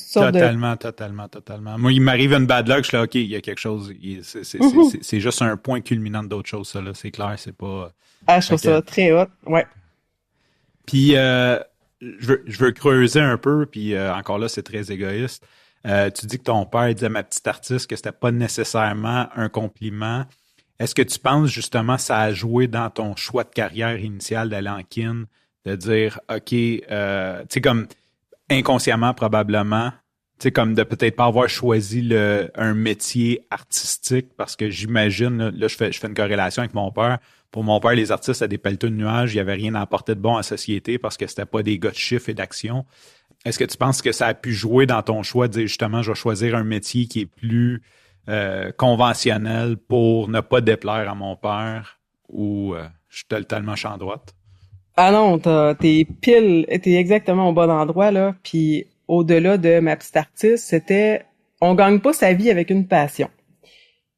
Moi, il m'arrive une bad luck, je suis là, OK, il y a quelque chose. C'est juste un point culminant d'autre chose, ça, là. C'est clair, c'est pas... je trouve ça très hot, ouais. Puis, je veux creuser un peu, puis encore là, c'est très égoïste. Tu dis que ton père disait à ma petite artiste que c'était pas nécessairement un compliment. Est-ce que tu penses justement ça a joué dans ton choix de carrière initial d'aller en kin, de dire, OK, tu sais, comme inconsciemment probablement, tu sais, comme de peut-être pas avoir choisi un métier artistique, parce que j'imagine, là je fais une corrélation avec mon père. Pour mon père, les artistes, c'était des pelleteux de nuages. Il n'y avait rien à apporter de bon à la société parce que c'était pas des gars de chiffres et d'action. Est-ce que tu penses que ça a pu jouer dans ton choix de dire justement, je vais choisir un métier qui est plus conventionnel pour ne pas déplaire à mon père ou je suis totalement champ droite? Ah non, t'es exactement au bon endroit, là. Puis au-delà de ma petite artiste, c'était, on gagne pas sa vie avec une passion.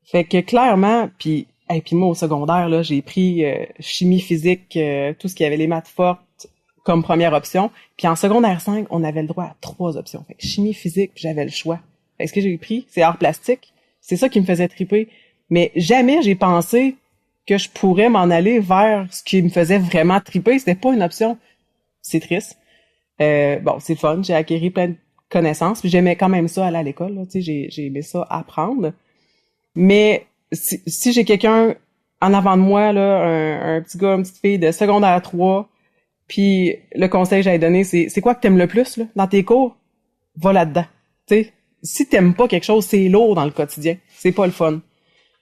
Fait que clairement, puis moi, au secondaire, là, j'ai pris chimie, physique, tout ce qui avait les maths fortes comme première option. Puis en secondaire 5, on avait le droit à 3 options. Fait que chimie, physique, puis j'avais le choix. Fait que ce que j'ai pris, c'est art plastique. C'est ça qui me faisait triper. Mais jamais j'ai pensé que je pourrais m'en aller vers ce qui me faisait vraiment triper. C'était pas une option. C'est triste. Bon, c'est fun. J'ai acquis plein de connaissances. Puis j'aimais quand même ça aller à l'école. Là. Tu sais, j'ai aimé ça apprendre. Mais si j'ai quelqu'un en avant de moi, là, un petit gars, une petite fille de secondaire 3, puis le conseil que j'allais donner, c'est quoi que t'aimes le plus là, dans tes cours? Va là-dedans. Tu sais, si t'aimes pas quelque chose, c'est lourd dans le quotidien. C'est pas le fun.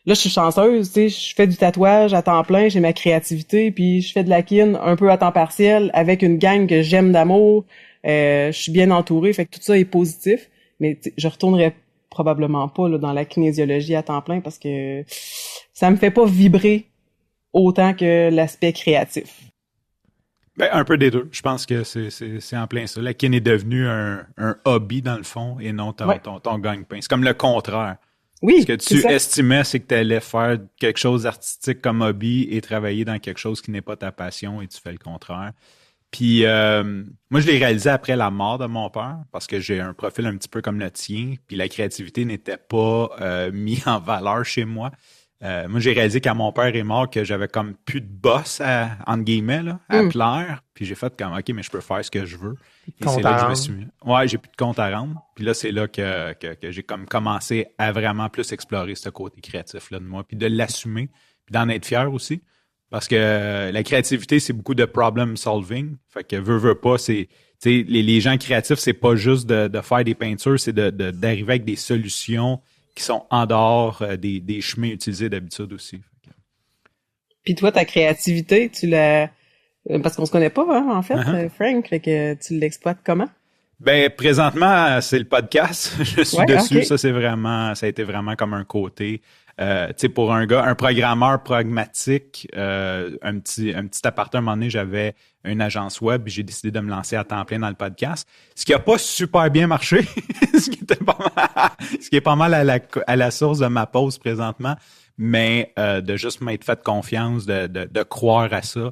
Là, je suis chanceuse, tu sais, je fais du tatouage à temps plein, j'ai ma créativité, puis je fais de la kin un peu à temps partiel avec une gang que j'aime d'amour. Je suis bien entourée, fait que tout ça est positif. Mais je retournerai probablement pas là, dans la kinésiologie à temps plein parce que ça me fait pas vibrer autant que l'aspect créatif. Ben, un peu des deux. Je pense que c'est en plein ça. La kin est devenue un hobby dans le fond et non ton gagne-pain. C'est comme le contraire. Oui, Ce que tu estimais, c'est que tu allais faire quelque chose d'artistique comme hobby et travailler dans quelque chose qui n'est pas ta passion et tu fais le contraire. Puis moi, je l'ai réalisé après la mort de mon père parce que j'ai un profil un petit peu comme le tien, puis la créativité n'était pas mise en valeur chez moi. Moi, j'ai réalisé quand mon père est mort que j'avais comme plus de boss entre guillemets là, à plaire. Puis j'ai fait comme OK, mais je peux faire ce que je veux. Et c'est là que je me suis mis. Ouais, j'ai plus de compte à rendre. Puis là, c'est là que j'ai comme commencé à vraiment plus explorer ce côté créatif là de moi, puis de l'assumer, puis d'en être fier aussi. Parce que la créativité, c'est beaucoup de problem solving. Fait que veut pas, c'est les gens créatifs, c'est pas juste de faire des peintures, c'est d'arriver avec des solutions qui sont en dehors des chemins utilisés d'habitude aussi. Puis toi, ta créativité, tu l'as... Parce qu'on se connaît pas, hein, en fait, Frank, fait que tu l'exploites comment? Ben, présentement, c'est le podcast. Je suis dessus. Okay. Ça a été vraiment comme un côté. Tu sais, pour un gars, un programmeur pragmatique, un petit appartement, à un moment donné, j'avais une agence web et j'ai décidé de me lancer à temps plein dans le podcast. Ce qui a pas super bien marché, ce qui est pas mal à la source de ma pause présentement, mais de juste m'être fait confiance, de croire à ça.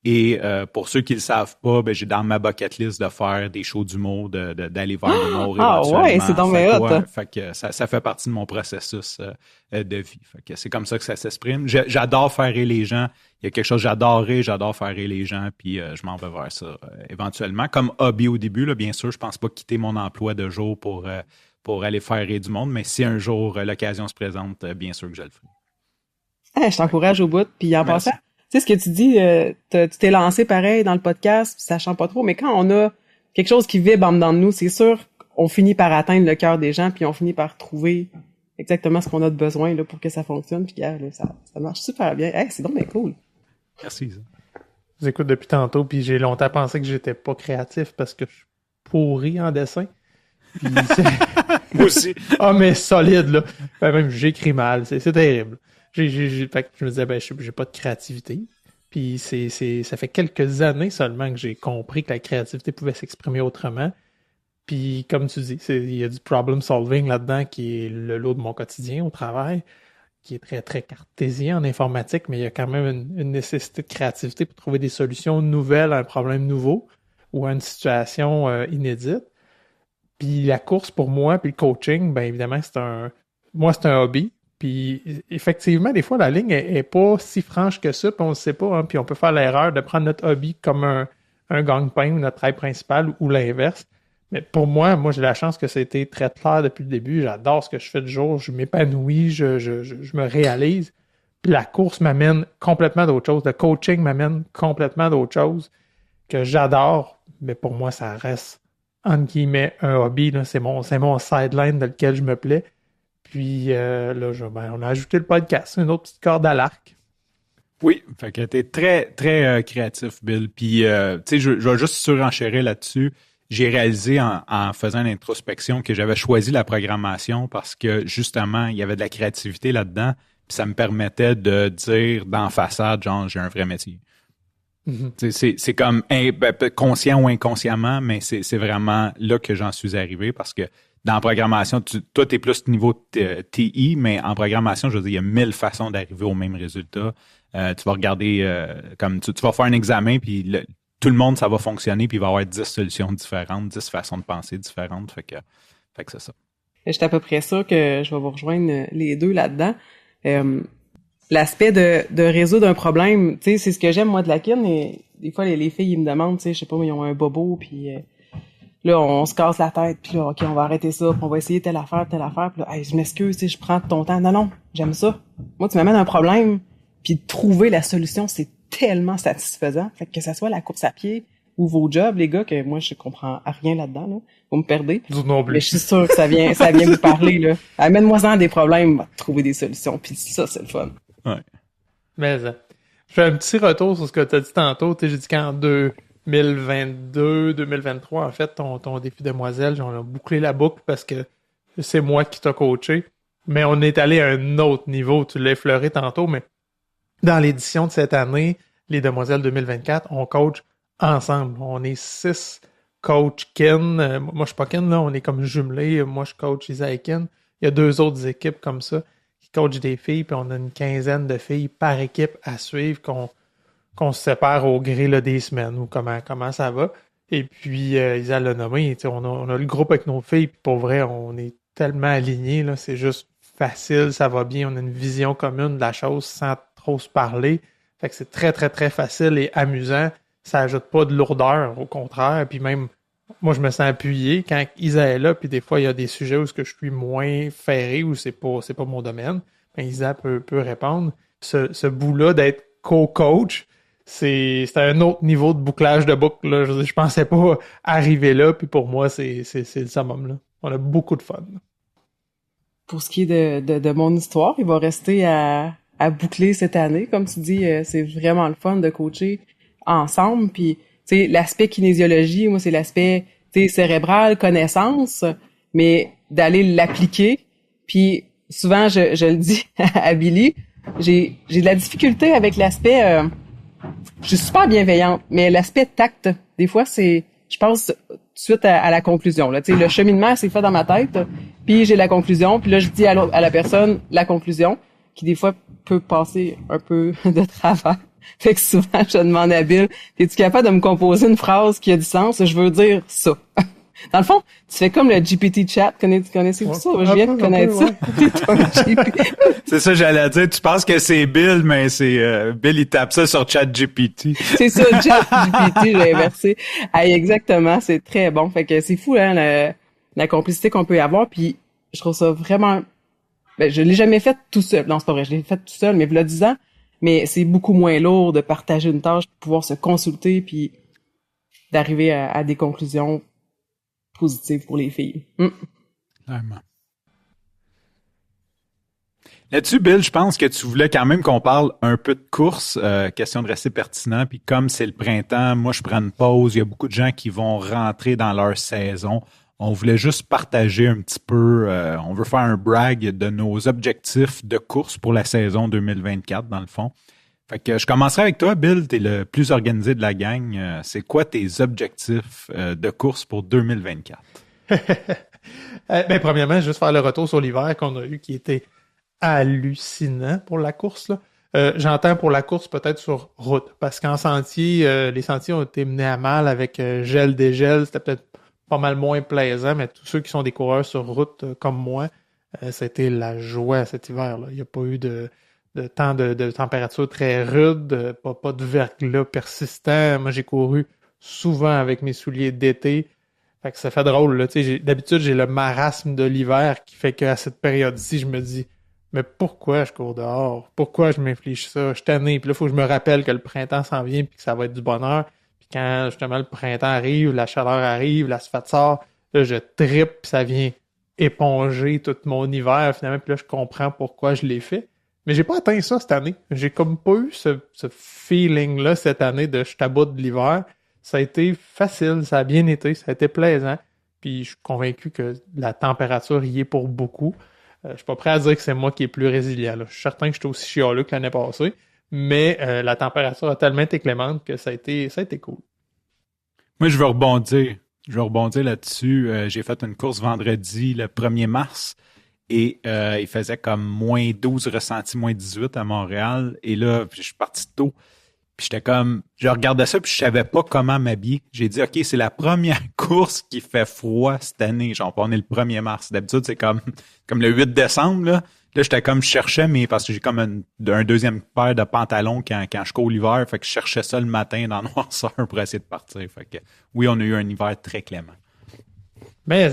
Et pour ceux qui le savent pas, ben j'ai dans ma bucket list de faire des shows d'humour, d'aller vers l'humour éventuellement. Ouais, c'est dans mes hot. Fait que ça fait partie de mon processus de vie. Fait que c'est comme ça que ça s'exprime. J'adore faire rire les gens. Il y a quelque chose j'adore faire rire les gens, puis je m'en vais vers ça éventuellement. Comme hobby au début, là, bien sûr, je pense pas quitter mon emploi de jour pour aller faire rire du monde, mais si un jour l'occasion se présente, bien sûr que je le ferai. Je t'encourage au bout, puis en passant. Tu sais, ce que tu dis, tu t'es lancé pareil dans le podcast, sachant pas trop, mais quand on a quelque chose qui vibre en dedans de nous, c'est sûr qu'on finit par atteindre le cœur des gens, puis on finit par trouver exactement ce qu'on a de besoin là, pour que ça fonctionne, puis là, ça marche super bien. Hey, c'est donc bien cool. Merci. Ça. Je vous écoute depuis tantôt, puis j'ai longtemps pensé que j'étais pas créatif parce que je suis pourri en dessin. Puis moi aussi. Ah, mais solide, là. Ben, même j'écris mal, c'est terrible. Fait que je me disais, ben, j'ai pas de créativité. Puis ça fait quelques années seulement que j'ai compris que la créativité pouvait s'exprimer autrement. Puis comme tu dis, il y a du problem solving là-dedans qui est le lot de mon quotidien au travail, qui est très, très cartésien en informatique, mais il y a quand même une nécessité de créativité pour trouver des solutions nouvelles à un problème nouveau ou à une situation inédite. Puis la course pour moi, puis le coaching, ben évidemment, c'est un hobby. Puis effectivement, des fois, la ligne est pas si franche que ça, puis on ne sait pas, hein, puis on peut faire l'erreur de prendre notre hobby comme un gagne-pain ou notre travail principal ou l'inverse. Mais pour moi, j'ai la chance que ça a été très clair depuis le début. J'adore ce que je fais du jour, je m'épanouis, je me réalise. Puis la course m'amène complètement d'autre chose. Le coaching m'amène complètement d'autre chose que j'adore, mais pour moi, ça reste, entre guillemets, un hobby. Là. C'est mon sideline dans lequel je me plais. Puis là, on a ajouté le podcast, une autre petite corde à l'arc. Oui, fait que t'es très, très créatif, Bill. Puis, tu sais, je vais juste surenchérir là-dessus. J'ai réalisé en faisant l'introspection que j'avais choisi la programmation parce que, justement, il y avait de la créativité là-dedans. Puis ça me permettait de dire d'en façade, genre, j'ai un vrai métier. Mm-hmm. C'est comme conscient ou inconsciemment, mais c'est vraiment là que j'en suis arrivé parce que dans la programmation, toi, t'es plus niveau TI, mais en programmation, je veux dire, il y a 1000 façons d'arriver au même résultat. Tu vas regarder, comme tu vas faire un examen, puis tout le monde, ça va fonctionner, puis il va y avoir 10 solutions différentes, 10 façons de penser différentes. Fait que c'est ça. Je suis à peu près sûr que je vais vous rejoindre les deux là-dedans. L'aspect de résoudre un problème, tu sais, c'est ce que j'aime, moi, de la kin. Et des fois, les filles, ils me demandent, tu sais, je sais pas, ils ont un bobo, puis... là, on se casse la tête, puis là, OK, on va arrêter ça, puis on va essayer telle affaire, puis là, hey, je m'excuse, tu sais, je prends ton temps. Non, j'aime ça. Moi, tu m'amènes un problème, puis trouver la solution, c'est tellement satisfaisant. Fait que ça soit la course à pied ou vos jobs, les gars, que moi, je comprends rien là-dedans, là. Vous me perdez. Non plus. Mais je suis sûre que ça vient vous parler, là. Amène-moi-en des problèmes, trouver des solutions, puis ça, c'est le fun. Ouais. Mais je fais un petit retour sur ce que tu as dit tantôt. Tu sais, j'ai dit qu'en 2022, 2023, en fait, ton défi demoiselle, on a bouclé la boucle parce que c'est moi qui t'ai coaché. Mais on est allé à un autre niveau. Tu l'as effleuré tantôt, mais dans l'édition de cette année, les demoiselles 2024, on coach ensemble. On est 6 coachs kin. Moi, je suis pas kin, là. On est comme jumelés. Moi, je coach Isa et kin. il y a 2 autres équipes comme ça qui coachent des filles, puis on a une quinzaine de filles par équipe à suivre qu'on se sépare au gré là, des semaines ou comment ça va. Et puis, Isa l'a nommé, on a le groupe avec nos filles, puis pour vrai, on est tellement alignés, là, c'est juste facile, ça va bien, on a une vision commune de la chose sans trop se parler. Fait que c'est très, très, très facile et amusant. Ça ajoute pas de lourdeur, au contraire. Puis même, moi, je me sens appuyé quand Isa est là, puis des fois, il y a des sujets où je suis moins ferré, ou c'est pas mon domaine. Ben, Isa peut répondre. Ce bout-là d'être co-coach, c'est un autre niveau de bouclage de boucle, là. Je pensais pas arriver là, puis pour moi, c'est le summum, là. On a beaucoup de fun. Pour ce qui est de mon histoire, il va rester à boucler cette année. Comme tu dis, c'est vraiment le fun de coacher ensemble. Puis, tu sais, l'aspect kinésiologie, moi, c'est l'aspect, tu sais, cérébral, connaissance, mais d'aller l'appliquer. Puis, souvent, je le dis à Billy, j'ai de la difficulté avec l'aspect, je suis super bienveillante, mais l'aspect tact, des fois, je pense tout de suite à la conclusion, là. Tu sais, le cheminement, c'est fait dans ma tête, puis j'ai la conclusion, puis là, je dis à la personne la conclusion, qui des fois peut passer un peu de travers. Fait que souvent, je demande à Bill, es-tu capable de me composer une phrase qui a du sens? Je veux dire ça. Dans le fond, tu fais comme le GPT chat. Connaissez-vous ça? Je viens de connaître ça. C'est ça, j'allais dire. Tu penses que c'est Bill, mais c'est Bill, il tape ça sur ChatGPT. C'est ça, ChatGPT, j'ai inversé. Ah, exactement, c'est très bon. Fait que c'est fou, hein, la complicité qu'on peut y avoir. Puis je trouve ça vraiment... Ben, je l'ai jamais fait tout seul. Non, c'est pas vrai, je l'ai fait tout seul, mais il y a 10 ans. Mais c'est beaucoup moins lourd de partager une tâche, de pouvoir se consulter, puis d'arriver à des conclusions positives pour les filles. Clairement. Là-dessus, Bill, je pense que tu voulais quand même qu'on parle un peu de course, question de rester pertinent. Puis comme c'est le printemps, moi, je prends une pause. Il y a beaucoup de gens qui vont rentrer dans leur saison. On voulait juste partager un petit peu, on veut faire un brag de nos objectifs de course pour la saison 2024, dans le fond. Fait que je commencerai avec toi, Bill, t'es le plus organisé de la gang. C'est quoi tes objectifs de course pour 2024? Ben, premièrement, juste faire le retour sur l'hiver qu'on a eu qui était hallucinant pour la course, là. J'entends pour la course peut-être sur route, parce qu'en sentier, les sentiers ont été menés à mal avec gel, dégel, c'était peut-être pas mal moins plaisant, mais tous ceux qui sont des coureurs sur route comme moi, c'était la joie cet hiver, là. Il n'y a pas eu de temps de température très rude, pas de verglas persistant. Moi, j'ai couru souvent avec mes souliers d'été. Fait que ça fait drôle, là. Tu sais, d'habitude, j'ai le marasme de l'hiver qui fait qu'à cette période-ci, je me dis, mais pourquoi je cours dehors? Pourquoi je m'inflige ça? Je suis tanné. Puis là, il faut que je me rappelle que le printemps s'en vient puis que ça va être du bonheur. Puis quand, justement, le printemps arrive, la chaleur arrive, l'asphalte sort, là, je trippe puis ça vient éponger tout mon hiver, finalement. Puis là, je comprends pourquoi je l'ai fait. Mais j'ai pas atteint ça cette année. J'ai comme pas eu ce feeling-là cette année de je taboute de l'hiver. Ça a été facile, ça a bien été, ça a été plaisant. Puis je suis convaincu que la température y est pour beaucoup. Je suis pas prêt à dire que c'est moi qui est plus résilient, là. Je suis certain que j'étais aussi chialeux que l'année passée. Mais la température a tellement été clémente que ça a été cool. Moi, je veux rebondir. Là-dessus. J'ai fait une course vendredi, le 1er mars. Et il faisait comme moins 12 ressenti, moins 18 à Montréal. Et là, je suis parti tôt. Puis j'étais comme, je regardais ça puis je savais pas comment m'habiller. J'ai dit, OK, c'est la première course qui fait froid cette année. Genre, on est le 1er mars. D'habitude, c'est comme le 8 décembre, là. Là, j'étais comme, je cherchais, mais parce que j'ai comme un deuxième paire de pantalons quand je cours l'hiver. Fait que je cherchais ça le matin dans la noirceur pour essayer de partir. Fait que oui, on a eu un hiver très clément. Mais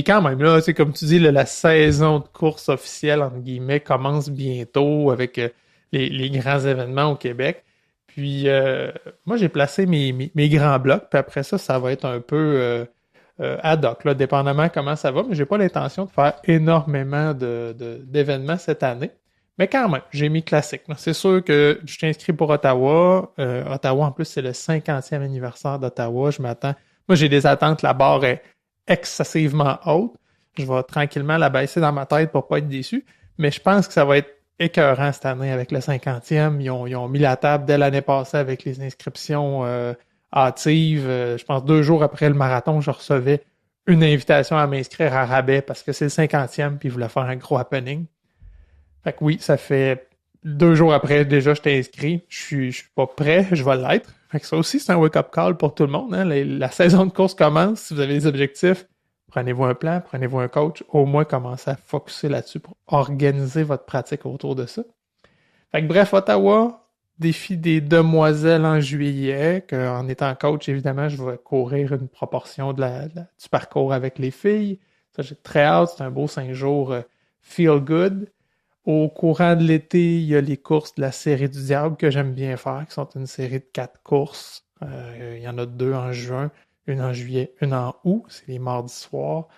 quand même, là, c'est comme tu dis, là, la saison de course officielle, entre guillemets, commence bientôt avec les grands événements au Québec. Puis, moi, j'ai placé mes grands blocs, puis après ça va être un peu ad hoc, là, dépendamment comment ça va, mais j'ai pas l'intention de faire énormément d'événements cette année. Mais quand même, j'ai mis classique. C'est sûr que je suis inscrit pour Ottawa. Ottawa, en plus, c'est le 50e anniversaire d'Ottawa. Je m'attends. Moi, j'ai des attentes, la barre est excessivement haute. Je vais tranquillement la baisser dans ma tête pour pas être déçu. Mais je pense que ça va être écœurant cette année avec le 50e. Ils ont mis la table dès l'année passée avec les inscriptions hâtives. Je pense 2 jours après le marathon, je recevais une invitation à m'inscrire à rabais parce que c'est le 50e puis ils voulaient faire un gros happening. Fait que oui, ça fait 2 jours après, déjà, je t'ai inscrit. Je suis pas prêt, je vais l'être. Fait que ça aussi, c'est un wake-up call pour tout le monde. Hein. La saison de course commence. Si vous avez des objectifs, prenez-vous un plan, prenez-vous un coach. Au moins, commencez à focusser là-dessus pour organiser votre pratique autour de ça. Fait que bref, Ottawa, défi des demoiselles en juillet, qu'en étant coach, évidemment, je vais courir une proportion du parcours avec les filles. Ça, j'ai très hâte. C'est un beau 5 jours feel good. Au courant de l'été, il y a les courses de la série du diable que j'aime bien faire, qui sont une série de 4 courses. Il y en a 2 en juin, une en juillet, une en août. C'est les mardis soirs.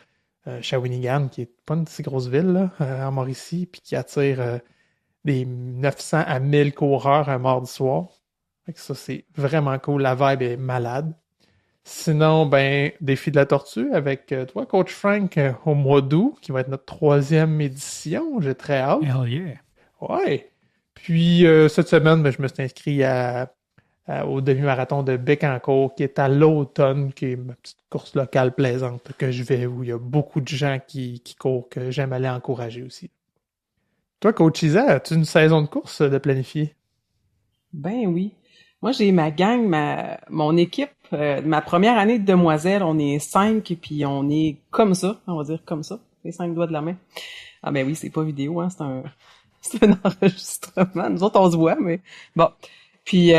Shawinigan, qui est pas une si grosse ville, là, en Mauricie, puis qui attire des 900 à 1000 coureurs un mardi soir. Fait que ça, c'est vraiment cool. La vibe est malade. Sinon, défi de la tortue avec toi, Coach Frank, au mois d'août, qui va être notre 3e édition. J'ai très hâte. Hell yeah! Ouais! Puis, cette semaine, je me suis inscrit au demi-marathon de Bécancour, qui est à l'automne, qui est ma petite course locale plaisante que je vais, où il y a beaucoup de gens qui courent, que j'aime aller encourager aussi. Toi, Coach Isa, as-tu une saison de course de planifier? Ben oui. Moi, j'ai ma gang, mon équipe. Ma première année de demoiselle, on est 5 et puis on est comme ça, on va dire comme ça, les 5 doigts de la main. Ah ben oui, c'est pas vidéo, hein, c'est un enregistrement. Nous autres, on se voit, mais bon. Puis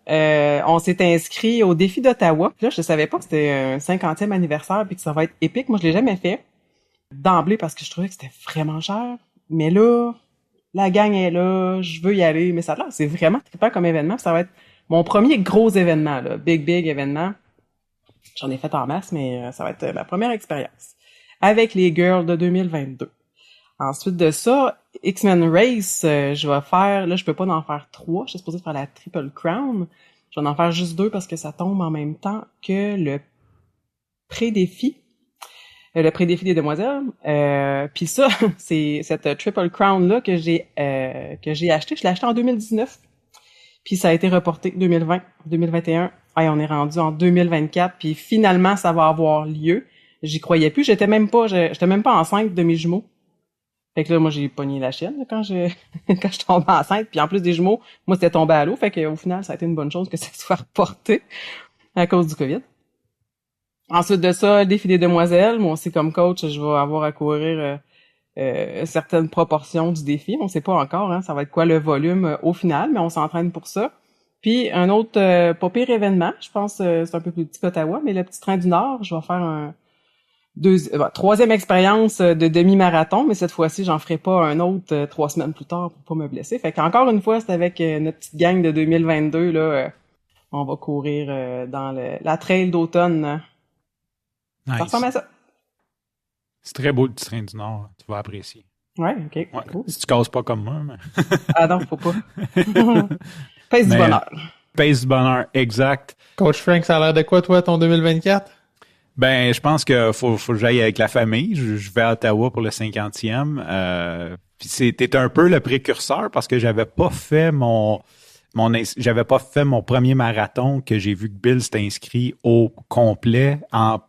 on s'est inscrit au défi d'Ottawa. Puis là, je savais pas que c'était un 50e anniversaire puis que ça va être épique. Moi, je l'ai jamais fait d'emblée parce que je trouvais que c'était vraiment cher. Mais là, la gang est là, je veux y aller, mais ça là, c'est vraiment trippant comme événement. Ça va être mon premier gros événement, là, big événement. J'en ai fait en masse, mais ça va être ma première expérience avec les girls de 2022. Ensuite de ça, X-Men Race, je vais faire, là, je peux pas en faire 3, je suis supposée faire la Triple Crown. Je vais en faire juste 2 parce que ça tombe en même temps que le pré-défi des demoiselles. Puis ça, c'est cette Triple Crown là que j'ai acheté. Je l'ai acheté en 2019. Puis ça a été reporté 2020, 2021. Hey, on est rendu en 2024. Puis finalement, ça va avoir lieu. J'y croyais plus. J'étais même pas enceinte de mes jumeaux. Fait que là, moi, j'ai pogné la chienne là, quand je tombais enceinte. Puis en plus des jumeaux, moi, c'était tombé à l'eau. Fait que au final, ça a été une bonne chose que ça soit reporté à cause du COVID. Ensuite de ça, défi des demoiselles. Moi aussi, comme coach, je vais avoir à courir certaines proportions du défi. On sait pas encore, hein, ça va être quoi le volume au final, mais on s'entraîne pour ça. Puis un autre pas pire événement, je pense c'est un peu plus petit qu'Ottawa, mais le Petit Train du Nord, je vais faire 3e expérience de demi-marathon, mais cette fois-ci, j'en ferai pas un autre 3 semaines plus tard pour pas me blesser. Fait qu'encore une fois, c'est avec notre petite gang de 2022, là, on va courir dans la trail d'automne. Nice. Ça ressemble à ça. C'est très beau le Petit Train du Nord, tu vas apprécier. Ouais, ok. Ouais. Cool. Si tu casses pas comme moi, mais... Ah non, faut pas. Pèse du bonheur. Pèse du bonheur, exact. Coach Frank, ça a l'air de quoi, toi, ton 2024? Ben, je pense que faut que j'aille avec la famille. Je vais à Ottawa pour le 50e. Puis c'était un peu le précurseur parce que j'avais pas fait mon premier marathon que j'ai vu que Bill s'était inscrit au complet en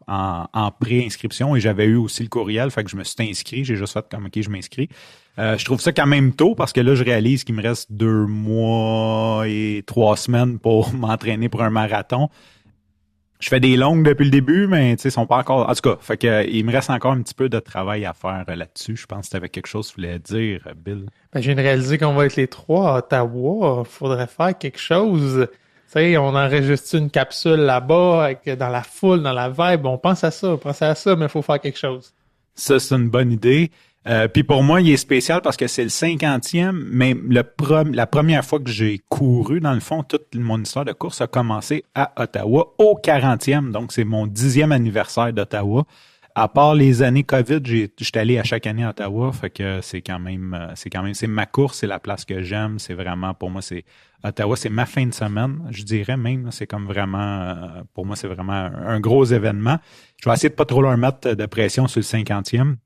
pré-inscription et j'avais eu aussi le courriel, fait que je me suis inscrit, j'ai juste fait comme OK, je m'inscris. Je trouve ça quand même tôt parce que là, je réalise qu'il me reste 2 mois et 3 semaines pour m'entraîner pour un marathon. Je fais des longues depuis le début, mais tu sais, sont pas encore. En tout cas, fait que il me reste encore un petit peu de travail à faire là-dessus. Je pense que tu avais quelque chose que tu voulais dire, Bill. Ben, je viens de réaliser qu'on va être les 3 à Ottawa. Faudrait faire quelque chose. Tu sais, on enregistre une capsule là-bas, dans la foule, dans la vibe. On pense à ça, mais il faut faire quelque chose. Ça, c'est une bonne idée. Puis pour moi, il est spécial parce que c'est le 50e, mais la première fois que j'ai couru, dans le fond, toute mon histoire de course a commencé à Ottawa au 40e. Donc, c'est mon 10e anniversaire d'Ottawa. À part les années COVID, j'étais allé à chaque année à Ottawa, fait que c'est ma course, c'est la place que j'aime. C'est vraiment, pour moi, Ottawa, c'est ma fin de semaine. Je dirais même, c'est comme vraiment, pour moi, c'est vraiment un gros événement. Je vais essayer de pas trop leur mettre de pression sur le 50e.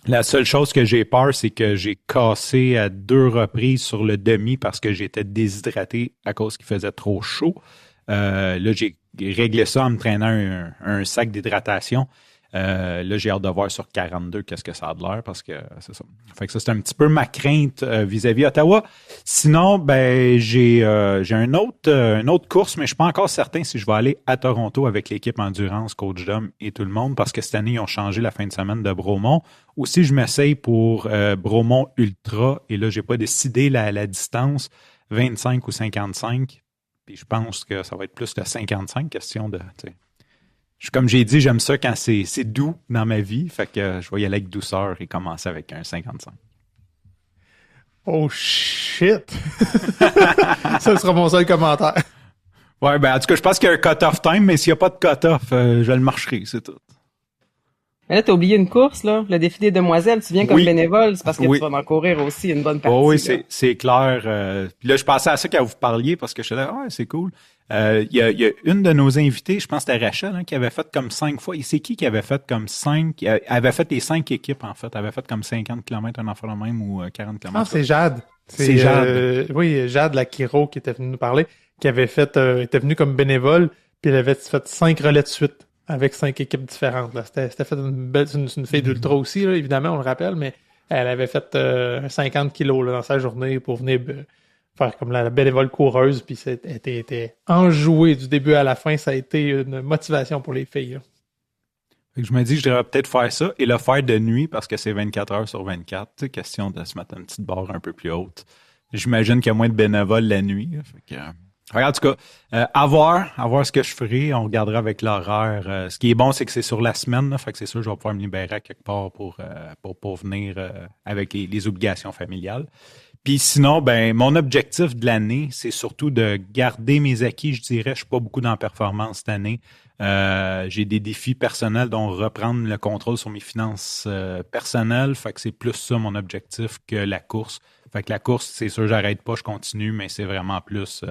La seule chose que j'ai peur, c'est que j'ai cassé à 2 reprises sur le demi parce que j'étais déshydraté à cause qu'il faisait trop chaud. Là, j'ai réglé ça en me traînant un sac d'hydratation. Là, j'ai hâte de voir sur 42 qu'est-ce que ça a de l'air parce que c'est ça. Fait que ça, c'est un petit peu ma crainte vis-à-vis Ottawa. Sinon, ben j'ai une autre course, mais je suis pas encore certain si je vais aller à Toronto avec l'équipe Endurance, Coach Dom et tout le monde parce que cette année, ils ont changé la fin de semaine de Bromont. Ou si je m'essaye pour Bromont Ultra, et là, j'ai pas décidé la distance, 25 ou 55. Puis je pense que ça va être plus de 55, question de... Comme j'ai dit, j'aime ça quand c'est doux dans ma vie. Fait que je vais y aller avec douceur et commencer avec un 55. Oh shit! Ça sera mon seul commentaire. Ouais, ben en tout cas, je pense qu'il y a un cut-off time, mais s'il n'y a pas de cut-off, je le marcherai, c'est tout. Mais là, t'as oublié une course, là. Le défi des demoiselles. Tu viens comme bénévole, c'est parce que oui. Tu vas en courir aussi une bonne partie. Oh, oui, c'est clair. Puis là, je pensais à ça quand vous parliez parce que je suis là, c'est cool. Il y a une de nos invitées, je pense que c'était Rachel, qui avait fait comme 5 fois. Et c'est qui avait fait comme 5? Elle avait fait les 5 équipes, en fait. Elle avait fait comme 50 km, un enfant le même, ou 40 km. Ah, c'est Jade. C'est Jade. Oui, Jade, la chiro, qui était venue nous parler, qui avait fait, était venue comme bénévole, puis elle avait fait 5 relais de suite avec 5 équipes différentes. Là. C'était fait une fille d'ultra aussi, là, évidemment, on le rappelle, mais elle avait fait 50 kilos là, dans sa journée pour venir faire comme la bénévole coureuse, puis était enjoué du début à la fin. Ça a été une motivation pour les filles. Là. Fait que je me dis que je devrais peut-être faire ça et le faire de nuit parce que c'est 24 heures sur 24. Tu sais, question de se mettre une petite barre un peu plus haute. J'imagine qu'il y a moins de bénévoles la nuit. Là, fait que, en tout cas, à voir ce que je ferai. On regardera avec l'horaire. Ce qui est bon, c'est que c'est sur la semaine. Là, fait que c'est sûr que je vais pouvoir me libérer à quelque part pour venir avec les obligations familiales. Puis sinon, ben mon objectif de l'année, c'est surtout de garder mes acquis. Je dirais, je suis pas beaucoup dans la performance cette année. J'ai des défis personnels, dont reprendre le contrôle sur mes finances personnelles. Fait que c'est plus ça mon objectif que la course. Fait que la course, c'est sûr, j'arrête pas, je continue, mais c'est vraiment plus...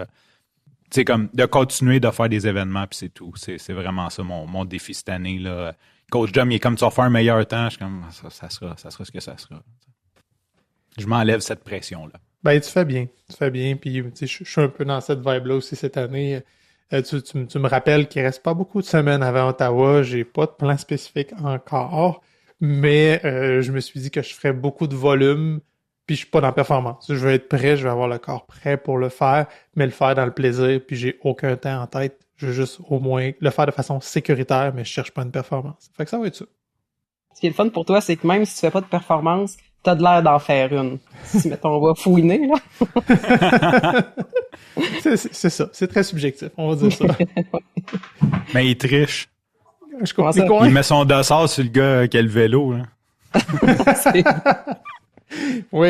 c'est comme de continuer de faire des événements, puis c'est tout. C'est vraiment ça mon défi cette année. Là. Coach Dom, il est comme, tu vas faire un meilleur temps. Je suis comme, ça sera ce que ça sera. Je m'enlève cette pression-là. Ben, tu fais bien. Puis, je suis un peu dans cette vibe-là aussi cette année. Tu me rappelles qu'il reste pas beaucoup de semaines avant Ottawa. J'ai pas de plan spécifique encore, mais je me suis dit que je ferais beaucoup de volume. Puis je suis pas dans la performance. Je veux être prêt, je vais avoir le corps prêt pour le faire, mais le faire dans le plaisir, puis j'ai aucun temps en tête. Je veux juste au moins le faire de façon sécuritaire, mais je cherche pas une performance. Fait que ça va être ça. Ce qui est le fun pour toi, c'est que même si tu fais pas de performance, t'as de l'air d'en faire une. Si, mettons, on va fouiner, là. c'est ça. C'est très subjectif, on va dire ça. Mais il triche. Je comprends. Il met son dossard sur le gars qui a le vélo, là. Oui.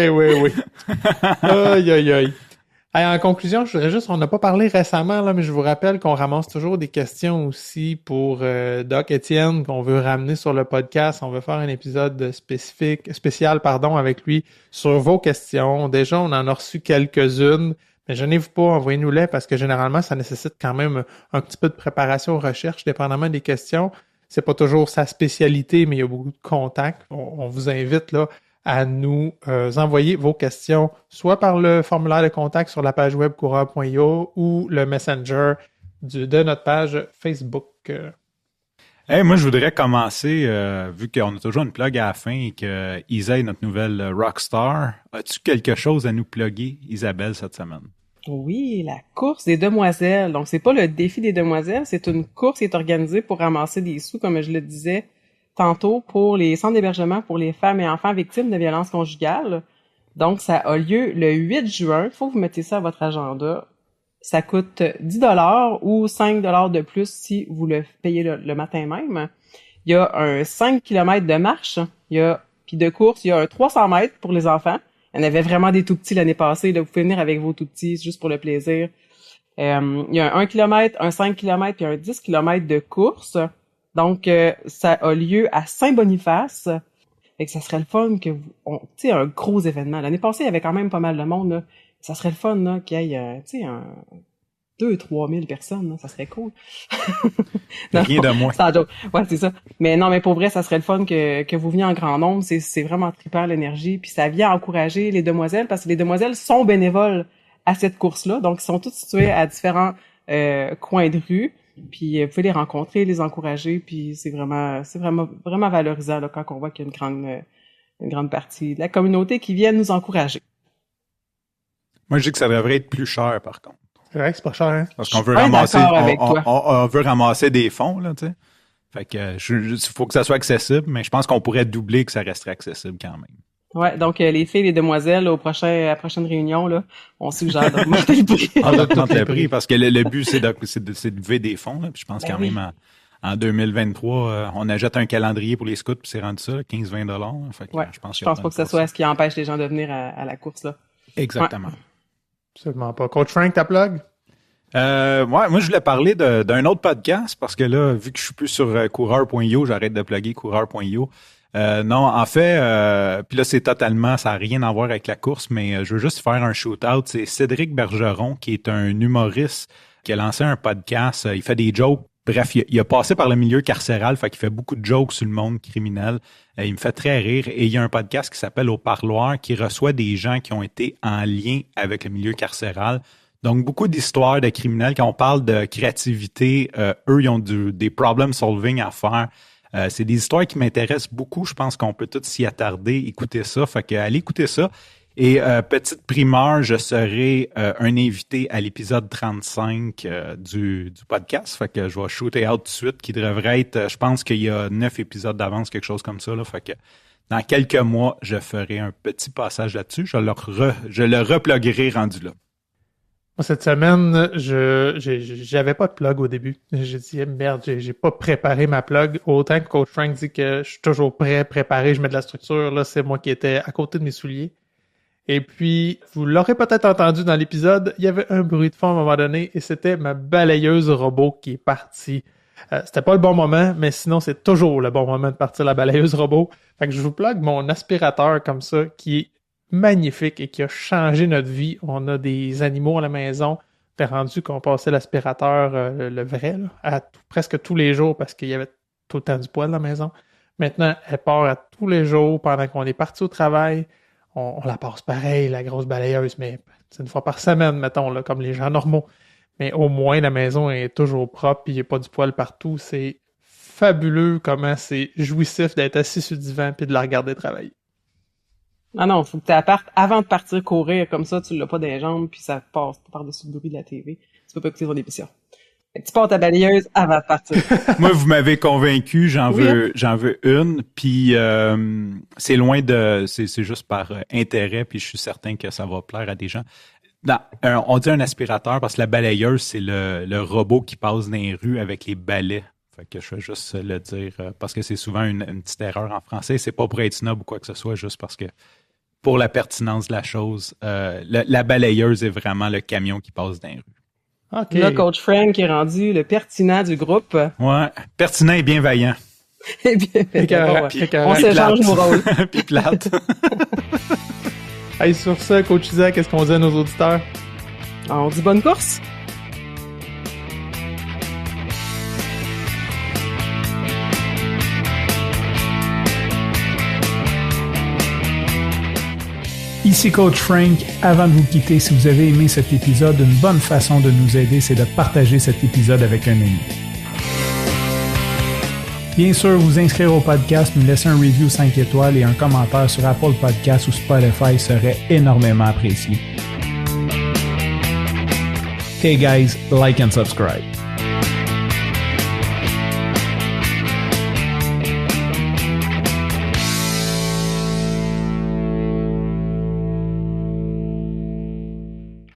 Aïe. Hey, en conclusion, je voudrais juste, on n'a pas parlé récemment, là, mais je vous rappelle qu'on ramasse toujours des questions aussi pour Doc Étienne, qu'on veut ramener sur le podcast. On veut faire un épisode spécial, avec lui sur vos questions. Déjà, on en a reçu quelques-unes, mais gênez-vous pas, envoyez-nous-les parce que généralement, ça nécessite quand même un petit peu de préparation aux recherches, dépendamment des questions. C'est pas toujours sa spécialité, mais il y a beaucoup de contacts. On vous invite, là, à nous envoyer vos questions, soit par le formulaire de contact sur la page web coureur.io ou le messenger de notre page Facebook. Hey, moi, je voudrais commencer, vu qu'on a toujours une plug à la fin et que Isa est notre nouvelle rockstar. As-tu quelque chose à nous plugger, Isabelle, cette semaine? Oui, la course des demoiselles. Donc, c'est pas le défi des demoiselles, c'est une course qui est organisée pour ramasser des sous, comme je le disais tantôt, pour les centres d'hébergement pour les femmes et enfants victimes de violences conjugales. Donc, ça a lieu le 8 juin. Il faut que vous mettiez ça à votre agenda. Ça coûte 10$ ou 5$ de plus si vous le payez le matin même. Il y a un 5 km de marche, puis de course, il y a un 300 mètres pour les enfants. Il y en avait vraiment des tout petits l'année passée. Là, vous pouvez venir avec vos tout petits, juste pour le plaisir. Il y a un 1 km, un 5 km puis un 10 km de course. Donc, ça a lieu à Saint-Boniface. Fait que ça serait le fun que tu sais, un gros événement. L'année passée, il y avait quand même pas mal de monde, là. Ça serait le fun, là, qu'il y ait, tu sais, 2-3 000 personnes, là. Ça serait cool. Rien de moins. Ouais, c'est ça. Mais non, mais pour vrai, ça serait le fun que vous veniez en grand nombre. C'est vraiment trippant, l'énergie. Puis ça vient encourager les demoiselles, parce que les demoiselles sont bénévoles à cette course-là. Donc, ils sont toutes situées à différents coins de rue. Puis vous pouvez les rencontrer, les encourager, puis c'est vraiment valorisant là, quand on voit qu'il y a une grande partie de la communauté qui vient nous encourager. Moi, je dis que ça devrait être plus cher, par contre. C'est vrai que c'est pas cher, hein? Parce qu'on veut on veut ramasser des fonds, là, tu sais. Fait que faut que ça soit accessible, mais je pense qu'on pourrait doubler que ça resterait accessible quand même. Ouais, donc les filles, les demoiselles, à la prochaine réunion, là, on suggère d'augmenter le prix. On augmente le prix parce que le but, c'est de lever des fonds, là. Puis je pense même en 2023, on achète un calendrier pour les scouts, puis c'est rendu ça, 15-20 $. Fait que, je pense pas que ce soit ce qui empêche les gens de venir à la course, là. Exactement. Ouais. Absolument pas. Coach Frank, ta plug? Moi, je voulais parler d'un autre podcast parce que là, vu que je suis plus sur coureur.io, j'arrête de plugger coureur.io. Non, en fait, puis là, ça n'a rien à voir avec la course, mais je veux juste faire un shoot-out. C'est Cédric Bergeron, qui est un humoriste qui a lancé un podcast. Il fait des jokes. Bref, il a passé par le milieu carcéral, fait qu'il fait beaucoup de jokes sur le monde criminel. Il me fait très rire. Et il y a un podcast qui s'appelle Au Parloir, qui reçoit des gens qui ont été en lien avec le milieu carcéral. Donc, beaucoup d'histoires de criminels. Quand on parle de créativité, eux, ils ont des problem solving à faire. C'est des histoires qui m'intéressent beaucoup. Je pense qu'on peut tous s'y attarder, écouter ça. Fait que allez écouter ça. Et petite primeur, je serai un invité à l'épisode 35 du podcast. Fait que je vais shooter out tout de suite, qui devrait être, je pense qu'il y a 9 épisodes d'avance, quelque chose comme ça. Là. Fait que dans quelques mois, je ferai un petit passage là-dessus. Je le repluguerai rendu là. Moi, cette semaine, j'avais pas de plug au début. J'ai dit, merde, j'ai pas préparé ma plug. Autant que Coach Frank dit que je suis toujours préparé, je mets de la structure. Là, c'est moi qui étais à côté de mes souliers. Et puis, vous l'aurez peut-être entendu dans l'épisode, il y avait un bruit de fond à un moment donné et c'était ma balayeuse robot qui est partie. C'était pas le bon moment, mais sinon, c'est toujours le bon moment de partir la balayeuse robot. Fait que je vous plug mon aspirateur comme ça, qui est magnifique et qui a changé notre vie. On a des animaux à la maison. T'es rendu qu'on passait l'aspirateur, le vrai, là, presque tous les jours parce qu'il y avait tout le temps du poil dans la maison. Maintenant, elle part à tous les jours pendant qu'on est parti au travail. On la passe pareil, la grosse balayeuse, mais c'est une fois par semaine, mettons, là, comme les gens normaux. Mais au moins, la maison est toujours propre, puis il n'y a pas du poil partout. C'est fabuleux comment c'est jouissif d'être assis sur le divan puis de la regarder travailler. Ah non, faut que tu partes avant de partir courir, comme ça, tu l'as pas dans les jambes, puis ça passe par-dessus le bruit de la TV. Tu peux pas écouter ton émission. Tu pars ta balayeuse avant de partir. Moi, vous m'avez convaincu, j'en veux une, puis c'est loin de... C'est juste par intérêt, puis je suis certain que ça va plaire à des gens. On dit un aspirateur parce que la balayeuse, c'est le robot qui passe dans les rues avec les balais. Fait que je vais juste le dire, parce que c'est souvent une petite erreur en français. C'est pas pour être snob ou quoi que ce soit, juste parce que pour la pertinence de la chose, la balayeuse est vraiment le camion qui passe dans les rues. Okay. Là, Coach Frank est rendu le pertinent du groupe. Ouais, pertinent et bienveillant. Et bien, on s'échange nos rôles. Puis plate. Hey, sur ça, Coach Isaac, qu'est-ce qu'on dit à nos auditeurs? On dit bonne course. Ici Coach Frank. Avant de vous quitter, si vous avez aimé cet épisode, une bonne façon de nous aider, c'est de partager cet épisode avec un ami. Bien sûr, vous inscrire au podcast, nous laisser un review 5 étoiles et un commentaire sur Apple Podcasts ou Spotify serait énormément apprécié. Hey guys, like and subscribe.